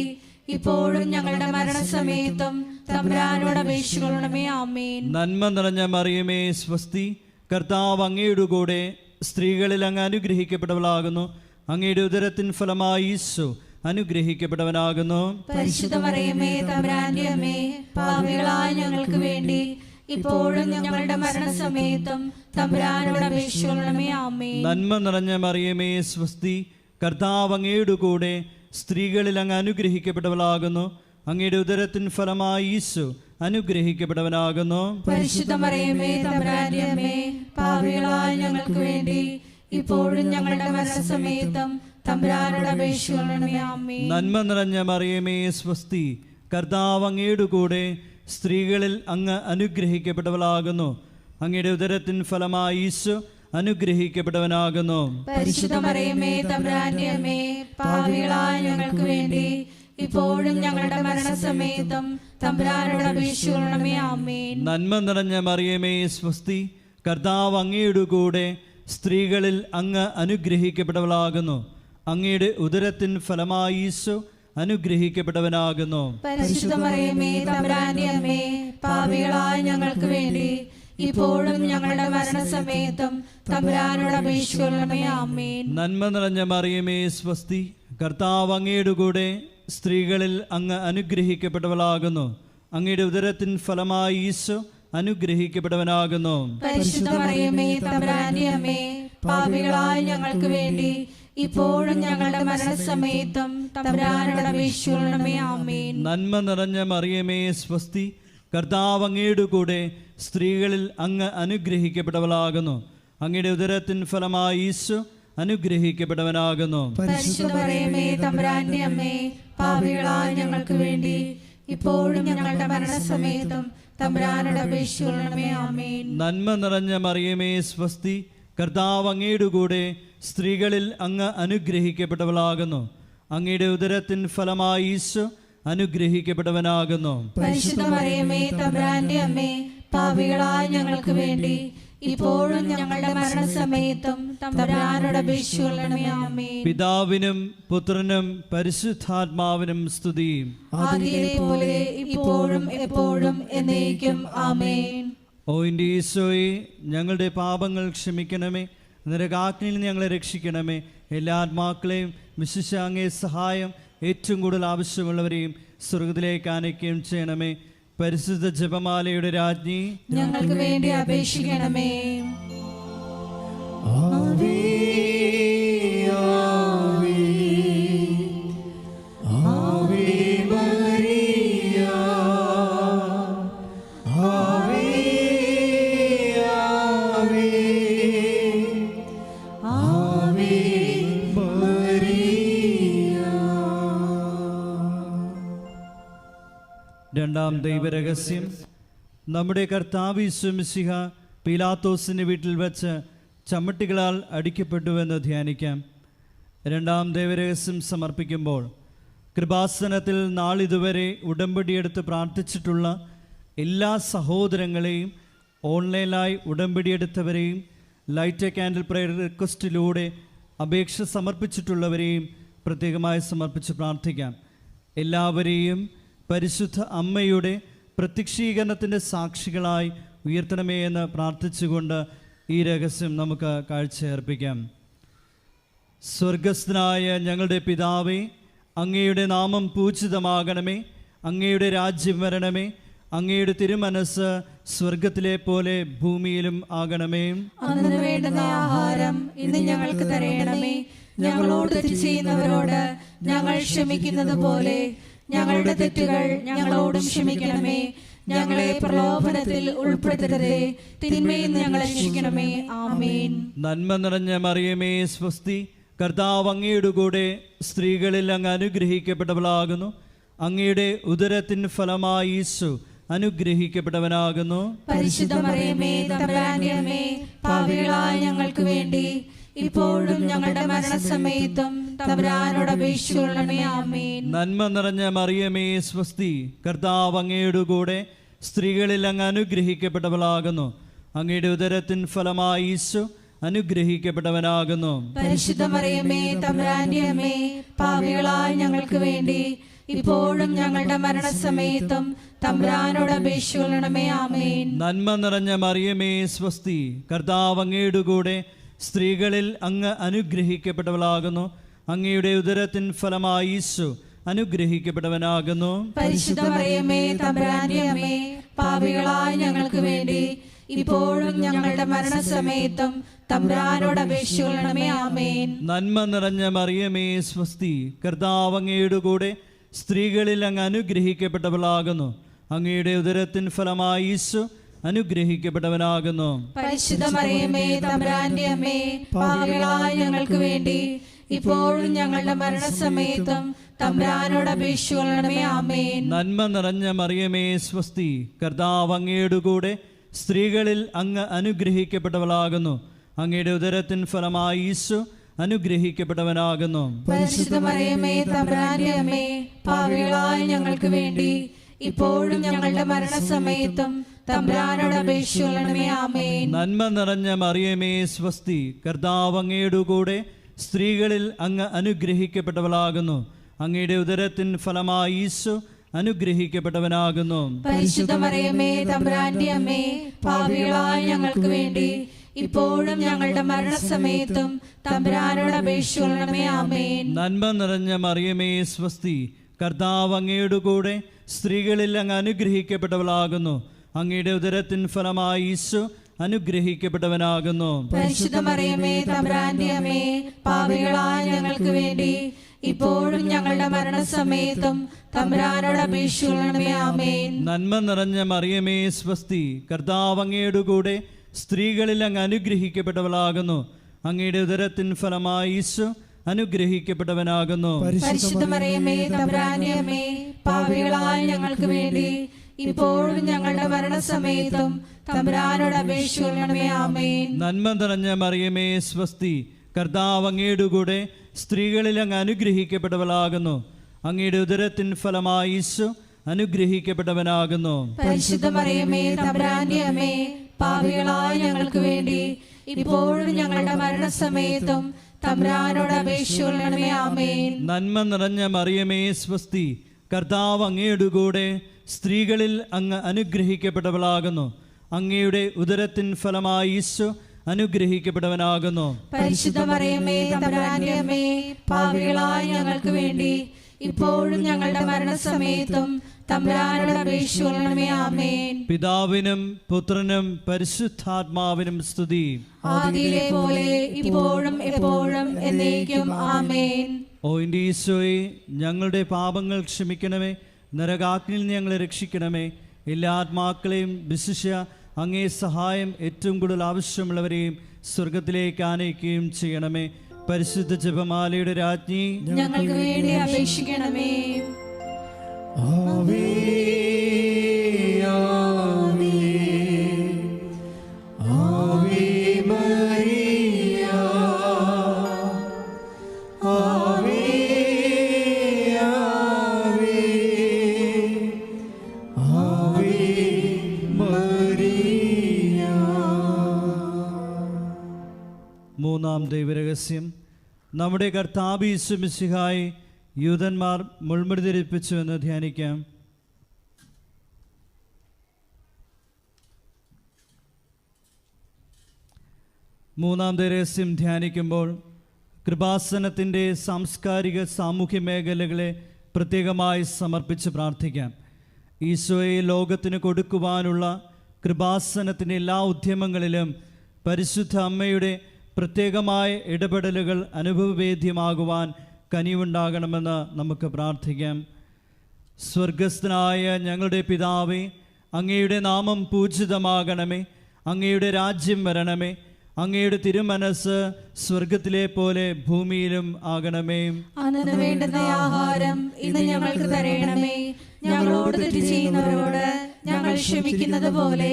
ഇപ്പോഴും ഞങ്ങളുടെ മരണസമയത്തും തമ്പുരാനോട് അപേക്ഷിക്കണമേ. ആമേൻ. നന്മ നിറഞ്ഞ മറിയമേ സ്വസ്തി, കർത്താവ് അങ്ങയുടെ കൂടെ, സ്ത്രീകളിൽ അങ്ങ് അനുഗ്രഹിക്കപ്പെട്ടവളാകുന്നു. അങ്ങയുടെ ഉദരത്തിൻ ഫലമായി ഈശോ അനുഗ്രഹിക്കപ്പെട്ടവനാകുന്നു. പരിശുദ്ധ മറിയമേ തമ്പുരാന്റെ അമ്മേ, പാപികളായ ഞങ്ങൾക്ക് വേണ്ടി ഇപ്പോഴും ഞങ്ങളുടെ മരണസമയത്തും തമ്പുരാനോട് അപേക്ഷിക്കണമേ. ആമേൻ. നന്മ നിറഞ്ഞ മറിയമേ സ്വസ്തി, കർത്താവ് അങ്ങയുടെ കൂടെ, സ്ത്രീകളിൽ അങ്ങ് അനുഗ്രഹിക്കപ്പെട്ടവളാകുന്നു. അങ്ങയുടെ ഉദരത്തിൻ ഫലമായി ഈശോ അനുഗ്രഹിക്കപ്പെട്ടവനാകുന്നു. പരിശുദ്ധ മറിയമേ തമ്പുരാന്റെ അമ്മേ, പാപികളായ ഞങ്ങൾക്ക് വേണ്ടി ഇപ്പോഴും ഞങ്ങളുടെ മരണസമയത്തും തമ്പുരാനോട് അപേക്ഷിക്കണമേ. ആമേൻ. നന്മ നിറഞ്ഞ മറിയമേ സ്വസ്തി, കർത്താവ് അങ്ങയുടെ കൂടെ, സ്ത്രീകളിൽ അങ്ങ് അനുഗ്രഹിക്കപ്പെട്ടവളാകുന്നു. അങ്ങയുടെ ഉദരത്തിൻ ഫലമായി ഈശോ അനുഗ്രഹിക്കപ്പെട്ടവനാകുന്നു. പരിശുദ്ധ മറിയമേ തമ്പുരാന്റെ അമ്മേ, പാപികളായ ഞങ്ങൾക്ക് വേണ്ടി ഇപ്പോഴും ഞങ്ങളുടെ മരണസമയത്തും തമ്പുരാനോട് അപേക്ഷിക്കണമേ. ആമേൻ. നന്മ നിറഞ്ഞ മറിയമേ സ്വസ്തി, കർത്താവ് അങ്ങയുടെ കൂടെ, സ്ത്രീകളിൽ അങ്ങ് അനുഗ്രഹിക്കപ്പെട്ടവളാകുന്നു. അങ്ങയുടെ ഉദരത്തിൻ ഫലമായി ഈശോ അനുഗ്രഹിക്കപ്പെട്ടവനാകുന്നു. പരിശുദ്ധ മറിയമേ തമ്പുരാന്റെ അമ്മേ, പാപികളായ ഞങ്ങൾക്ക് വേണ്ടി ഇപ്പോഴും ഞങ്ങളുടെ മരണസമയത്തും തമ്പുരാനോട് അപേക്ഷിക്കണമേ. ആമേൻ. നന്മ നിറഞ്ഞ മറിയമേ സ്വസ്തി, കർത്താവ് അങ്ങയുടെ കൂടെ, സ്ത്രീകളിൽ അങ്ങ് അനുഗ്രഹിക്കപ്പെട്ടവളാകുന്നു. അങ്ങയുടെ ഉദരത്തിൻ ഫലമായി ഈശോ അനുഗ്രഹിക്കപ്പെട്ടവനാകുന്നു. പരിശുദ്ധ മറിയമേ തമ്പുരാന്റെ അമ്മേ, പാപികളായ ഞങ്ങൾക്ക് വേണ്ടി ഇപ്പോഴും ഞങ്ങളുടെ മരണസമയത്തും തമ്പുരാനോട് അപേക്ഷിക്കണമേ. ആമേൻ. നന്മ നിറഞ്ഞ മറിയമേ സ്വസ്തി, കർത്താവ് അങ്ങയുടെ കൂടെ, സ്ത്രീകളിൽ അങ്ങ് അനുഗ്രഹിക്കപ്പെട്ടവളാകുന്നു. അങ്ങയുടെ ഉദരത്തിൻ ഫലമായി ഈശോ അനുഗ്രഹിക്കപ്പെട്ടവനാകുന്നു. പരിശുദ്ധ മറിയമേ തമ്പുരാന്റെ അമ്മേ, പാപികളായ ഞങ്ങൾക്ക് വേണ്ടി ഇപ്പോഴും ഞങ്ങളുടെ മരണസമയത്തും തമ്പുരാനോട് അപേക്ഷിക്കണമേ. ആമേൻ. നന്മ നിറഞ്ഞ മറിയമേ സ്വസ്തി, കർത്താവ് അങ്ങയുടെ കൂടെ, സ്ത്രീകളിൽ അങ്ങ് അനുഗ്രഹിക്കപ്പെട്ടവളാകുന്നു. അങ്ങയുടെ ഉദരത്തിൻ ഫലമായി ഈശോ അനുഗ്രഹിക്കപ്പെട്ടവനാകുന്നു. പരിശുദ്ധ മറിയമേ തമ്പുരാന്റെ അമ്മേ, പാപികളായ ഞങ്ങൾക്ക് വേണ്ടി ഇപ്പോഴും ഞങ്ങളുടെ മരണസമയത്തും തമ്പുരാനോട് അപേക്ഷിക്കണമേ. ആമേൻ. പിതാവിനും പുത്രനും പരിശുദ്ധാത്മാവിനും സ്തുതി. ആദിയിലെ പോലെ ഇപ്പോഴും എപ്പോഴും എന്നേക്കും. ആമേൻ. ഓ എൻ്റെ ഈശോയെ, ഞങ്ങളുടെ പാപങ്ങൾ ക്ഷമിക്കണമേ, നരകാഗ്നിയിൽ നിന്ന് ഞങ്ങളെ രക്ഷിക്കണമേ. എല്ലാ ആത്മാക്കളെയും വിശിഷ്യ അങ്ങേ സഹായം ഏറ്റവും കൂടുതൽ ആവശ്യമുള്ളവരെയും സ്വർഗത്തിലേക്ക് ആനയിക്കുകയും ചെയ്യണമേ. പരിശുദ്ധ ജപമാലയുടെ രാജ്ഞി, ഞങ്ങൾക്ക് വേണ്ടി അപേക്ഷിക്കണമേ. ആവേ ആവേ ആവേ മരിയ, ആവേ ആവേ ആവേ മരിയ. രണ്ടാം ദൈവരഹസ്യം. നമ്മുടെ കർത്താവ് യേശു മിശിഹ പീലാത്തോസിൻ്റെ വീട്ടിൽ വച്ച് ചമ്മട്ടികളാൽ അടിക്കപ്പെട്ടുവെന്ന് ധ്യാനിക്കാം. രണ്ടാം ദൈവരഹസ്യം സമർപ്പിക്കുമ്പോൾ കൃപാസനത്തിൽ നാളിതുവരെ ഉടമ്പടിയെടുത്ത് പ്രാർത്ഥിച്ചിട്ടുള്ള എല്ലാ സഹോദരങ്ങളെയും, ഓൺലൈനായി ഉടമ്പടിയെടുത്തവരെയും, ലൈറ്റ് എ കാൻഡിൽ പ്രയർ റിക്വസ്റ്റിലൂടെ അപേക്ഷ സമർപ്പിച്ചിട്ടുള്ളവരെയും പ്രത്യേകമായി സമർപ്പിച്ച് പ്രാർത്ഥിക്കാം. എല്ലാവരെയും പരിശുദ്ധ അമ്മയുടെ പ്രത്യക്ഷീകരണത്തിൻ്റെ സാക്ഷികളായി ഉയർത്തണമേ എന്ന് പ്രാർത്ഥിച്ചുകൊണ്ട് ഈ രഹസ്യം നമുക്ക് കാഴ്ചയർപ്പിക്കാം. സ്വർഗസ്ഥനായ ഞങ്ങളുടെ പിതാവേ, അങ്ങയുടെ നാമം പൂജിതമാകണമേ. അങ്ങയുടെ രാജ്യം വരണമേ. അങ്ങയുടെ തിരുമനസ് സ്വർഗത്തിലെ പോലെ ഭൂമിയിലും ആകണമേ. അന്നു വേണ്ടുന്ന ആഹാരം ഇന്ന് ഞങ്ങൾക്ക് തരയണമേ. ഞങ്ങളോട് തെറ്റ് ചെയ്യുന്നവരോട് ഞങ്ങൾ ക്ഷമിക്കുന്നത് പോലെ ഞങ്ങളുടെ തെറ്റുകൾ ഞങ്ങളോടും ക്ഷമിക്കണമേ. ഞങ്ങളെ പ്രലോഭനത്തിൽ ഉൾപ്പെടുത്തരുതേ, തിന്മയിൽ നിന്ന് ഞങ്ങളെ രക്ഷിക്കണമേ. ആമേൻ. നന്മ നിറഞ്ഞ മറിയമേ സ്വസ്തി, കർത്താവ് അങ്ങയുടെ കൂടെ സ്ത്രീകളിൽ അങ്ങ് അനുഗ്രഹിക്കപ്പെട്ടവളാകുന്നു. അങ്ങയുടെ ഉദരത്തിൻ ഫലമായി ഈശോ അനുഗ്രഹിക്കപ്പെട്ടവനാകുന്നു. പരിശുദ്ധ മറിയമേ, തമ്പുരാന്റെ അമ്മേ, പാപികളായ ഞങ്ങൾക്ക് വേണ്ടി ഇപ്പോഴും ഞങ്ങളുടെ മരണസമയത്തും തമ്പുരാനോട് അപേക്ഷിച്ചുകൊള്ളണമേ. ആമേൻ. നന്മ നിറഞ്ഞ മറിയമേ സ്വസ്തി, കർത്താവ് അങ്ങയുടെ കൂടെ സ്ത്രീകളിൽ അങ്ങ് അനുഗ്രഹിക്കപ്പെട്ടവളാകുന്നു. അങ്ങയുടെ ഉദരത്തിൻ ഫലമായി ഈശോ അനുഗ്രഹിക്കപ്പെട്ടവനാകുന്നു. പരിശുദ്ധ മറിയമേ, തമ്പുരാന്റെ അമ്മേ, പാപികളായ ഞങ്ങൾക്ക് വേണ്ടി ഇപ്പോഴും ഞങ്ങളുടെ മരണസമയത്തും തമ്പുരാനോട് അപേക്ഷിച്ചുകൊള്ളണമേ. ആമേൻ. നന്മ നിറഞ്ഞ മറിയമേ സ്വസ്തി, കർത്താവ് അങ്ങയുടെ കൂടെ സ്ത്രീകളിൽ അങ്ങ് അനുഗ്രഹിക്കപ്പെട്ടവളാകുന്നു. അങ്ങയുടെ ഉദരത്തിൻ ഫലമായി ഈശോ അനുഗ്രഹിക്കപ്പെട്ടവനാകുന്നു. പരിശുദ്ധ മറിയമേ, തമ്പുരാന്റെ അമ്മേ, പാപികളായ ഞങ്ങൾക്ക് വേണ്ടി ഇപ്പോഴും ഞങ്ങളുടെ മരണസമയത്തും തമ്പുരാനോട് അപേക്ഷിച്ചുകൊള്ളണമേ. ആമേൻ. നന്മ നിറഞ്ഞ മറിയമേ സ്വസ്തി, കർത്താവ് അങ്ങയുടെ കൂടെ സ്ത്രീകളിൽ അങ്ങ് അനുഗ്രഹിക്കപ്പെട്ടവളാകുന്നു. അങ്ങയുടെ ഉദരത്തിൻ ഫലമായി ഈശോ അനുഗ്രഹിക്കപ്പെട്ടവനാകുന്നു. പരിശുദ്ധ മറിയമേ, തമ്പുരാന്റെ അമ്മേ, പാപികളായ ഞങ്ങൾക്ക് വേണ്ടി ഇപ്പോഴും ഞങ്ങളുടെ മരണസമയത്തും തമ്പുരാനോട് അപേക്ഷിച്ചുകൊള്ളണമേ. ആമേൻ. നന്മ നിറഞ്ഞ മറിയമേ സ്വസ്തി, കർത്താവ് അങ്ങയുടെ കൂടെ സ്ത്രീകളിൽ അങ്ങ് അനുഗ്രഹിക്കപ്പെട്ടവളാകുന്നു. അങ്ങയുടെ ഉദരത്തിൻ ഫലമായി ഈശോ അനുഗ്രഹിക്കപ്പെട്ടവനാകുന്നു. പരിശുദ്ധ മറിയമേ, തമ്പുരാന്റെ അമ്മേ, പാപികളായ ഞങ്ങൾക്ക് വേണ്ടി ഇപ്പോഴും ഞങ്ങളുടെ മരണസമയത്തും തമ്പുരാനോട് അപേക്ഷിച്ചുകൊള്ളണമേ. ആമേൻ. നന്മ നിറഞ്ഞ മറിയമേ സ്വസ്തി, കർത്താവ് അങ്ങയുടെ കൂടെ സ്ത്രീകളിൽ അങ്ങ് അനുഗ്രഹിക്കപ്പെട്ടവളാകുന്നു. അങ്ങയുടെ ഉദരത്തിൻ ഫലമായി ഈശോ അനുഗ്രഹിക്കപ്പെട്ടവനാകുന്നു. പരിശുദ്ധ മറിയമേ, തമ്പുരാന്റെ അമ്മേ, പാപികളായ ഞങ്ങൾക്ക് വേണ്ടി ഇപ്പോഴും ഞങ്ങളുടെ മരണസമയത്തും തമ്പുരാനോട് അപേക്ഷിച്ചുകൊള്ളണമേ. ആമേൻ. നന്മ നിറഞ്ഞ മറിയമേ സ്വസ്തി, കർത്താവ് അങ്ങയുടെ കൂടെ സ്ത്രീകളിൽ അങ്ങ് അനുഗ്രഹിക്കപ്പെട്ടവളാകുന്നു. അങ്ങയുടെ ഉദരത്തിൻ ഫലമായി ഈശോ അനുഗ്രഹിക്കപ്പെട്ടവനാകുന്നു. പരിശുദ്ധ മറിയമേ, തമ്പുരാന്റെ അമ്മേ, പാപികളായ ഞങ്ങൾക്ക് വേണ്ടി ഇപ്പോഴും ഞങ്ങളുടെ മരണസമയത്തും തമ്പുരാനോട് അപേക്ഷിച്ചുകൊള്ളണമേ. ആമേൻ. നന്മ നിറഞ്ഞ മറിയമേ സ്വസ്തി, കർത്താവ് അങ്ങയുടെ കൂടെ സ്ത്രീകളിൽ അങ്ങ് അനുഗ്രഹിക്കപ്പെട്ടവളാകുന്നു. അങ്ങയുടെ ഉദരത്തിൻ ഫലമായി ഈശോ അനുഗ്രഹിക്കപ്പെട്ടവനാകുന്നു. പരിശുദ്ധ മറിയമേ, തമ്പുരാന്റെ അമ്മേ, പാപികളായ ഞങ്ങൾക്ക് വേണ്ടി ഇപ്പോഴും ഞങ്ങളുടെ മരണസമയത്തും തമ്പുരാനോട് അപേക്ഷിച്ചുകൊള്ളണമേ. ആമേൻ. നന്മ നിറഞ്ഞ മറിയമേ സ്വസ്തി, കർത്താവ് അങ്ങയുടെ കൂടെ സ്ത്രീകളിൽ അങ്ങ് അനുഗ്രഹിക്കപ്പെട്ടവളാകുന്നു. അങ്ങയുടെ ഉദരത്തിൻ ഫലമായി ഈശോ അനുഗ്രഹിക്കപ്പെട്ടവനാകുന്നു. പരിശുദ്ധ മറിയമേ, തമ്പുരാന്റെ അമ്മേ, പാപികളായ ഞങ്ങൾക്ക് വേണ്ടി ഇപ്പോഴും ഞങ്ങളുടെ മരണസമയത്തും തമ്പുരാനോട് അപേക്ഷിച്ചുകൊള്ളണമേ. ആമേൻ. നന്മ നിറഞ്ഞ മറിയമേ സ്വസ്തി, കർത്താവ് അങ്ങയുടെ കൂടെ സ്ത്രീകളിൽ അങ്ങ് അനുഗ്രഹിക്കപ്പെട്ടവളാകുന്നു. അങ്ങയുടെ ഉദരത്തിൻ ഫലമായി ഈശോ അനുഗ്രഹിക്കപ്പെട്ടവനാകുന്നു. പരിശുദ്ധ മറിയമേ, തമ്പുരാന്റെ അമ്മേ, പാപികളായ ഞങ്ങൾക്ക് വേണ്ടി ഇപ്പോഴും ഞങ്ങളുടെ മരണസമയത്തും തമ്പുരാനോട് അപേക്ഷിച്ചുകൊള്ളണമേ. ആമേൻ. പിതാവിനും പുത്രനും പരിശുദ്ധാത്മാവിനും സ്തുതി. ആദിയിലെ പോലെ ഇപ്പോഴും എപ്പോഴും എന്നേക്കും. ആമേൻ. ഓ എൻ്റെ ഈശോയെ, ഞങ്ങളുടെ പാപങ്ങൾ ക്ഷമിക്കണമേ, നരകാഗ്നിയിൽ നിന്ന് ഞങ്ങളെ രക്ഷിക്കണമേ. എല്ലാ ആത്മാക്കളെയും വിശിഷ്യ അങ്ങേ സഹായം ഏറ്റവും കൂടുതൽ ആവശ്യമുള്ളവരെയും സ്വർഗത്തിലേക്ക് ആനയിക്കുകയും ചെയ്യണമേ. പരിശുദ്ധ ജപമാലയുടെ രാജ്ഞി, ഞങ്ങൾക്ക് വേണ്ടി അപേക്ഷിക്കണമേ. ആവേ ആവേ ആവേ മരിയ ആവേ ആവേ ആവേ മരിയ. മൂന്നാം ദൈവരഹസ്യം. നമ്മുടെ കർത്താവ് യേശു മിശിഹായെ യൂതന്മാർ മുൾമുടി ധരിപ്പിച്ചു എന്ന് ധ്യാനിക്കാം. മൂന്നാം രഹസ്യം ധ്യാനിക്കുമ്പോൾ കൃപാസനത്തിൻ്റെ സാംസ്കാരിക സാമൂഹ്യ മേഖലകളെ പ്രത്യേകമായി സമർപ്പിച്ച് പ്രാർത്ഥിക്കാം. ഈശോയെ ലോകത്തിന് കൊടുക്കുവാനുള്ള കൃപാസനത്തിൻ്റെ എല്ലാ ഉദ്യമങ്ങളിലും പരിശുദ്ധ അമ്മയുടെ പ്രത്യേകമായ ഇടപെടലുകൾ അനുഭവവേദ്യമാകുവാൻ കനിവുണ്ടാകണമെന്ന് നമുക്ക് പ്രാർത്ഥിക്കാം. സ്വർഗസ്ഥനായ ഞങ്ങളുടെ പിതാവേ, അങ്ങയുടെ നാമം പൂജിതമാകണമേ, അങ്ങയുടെ രാജ്യം വരണമേ, അങ്ങയുടെ തിരുമനസ് സ്വർഗത്തിലെ പോലെ ഭൂമിയിലും ആകണമേ. അന്നു വേണ്ടുന്ന ആഹാരം ഇന്ന് ഞങ്ങൾക്ക് തരണമേ. ഞങ്ങളോട് തെറ്റ് ചെയ്യുന്നവരോട് ഞങ്ങൾ ക്ഷമിക്കുന്നത് പോലെ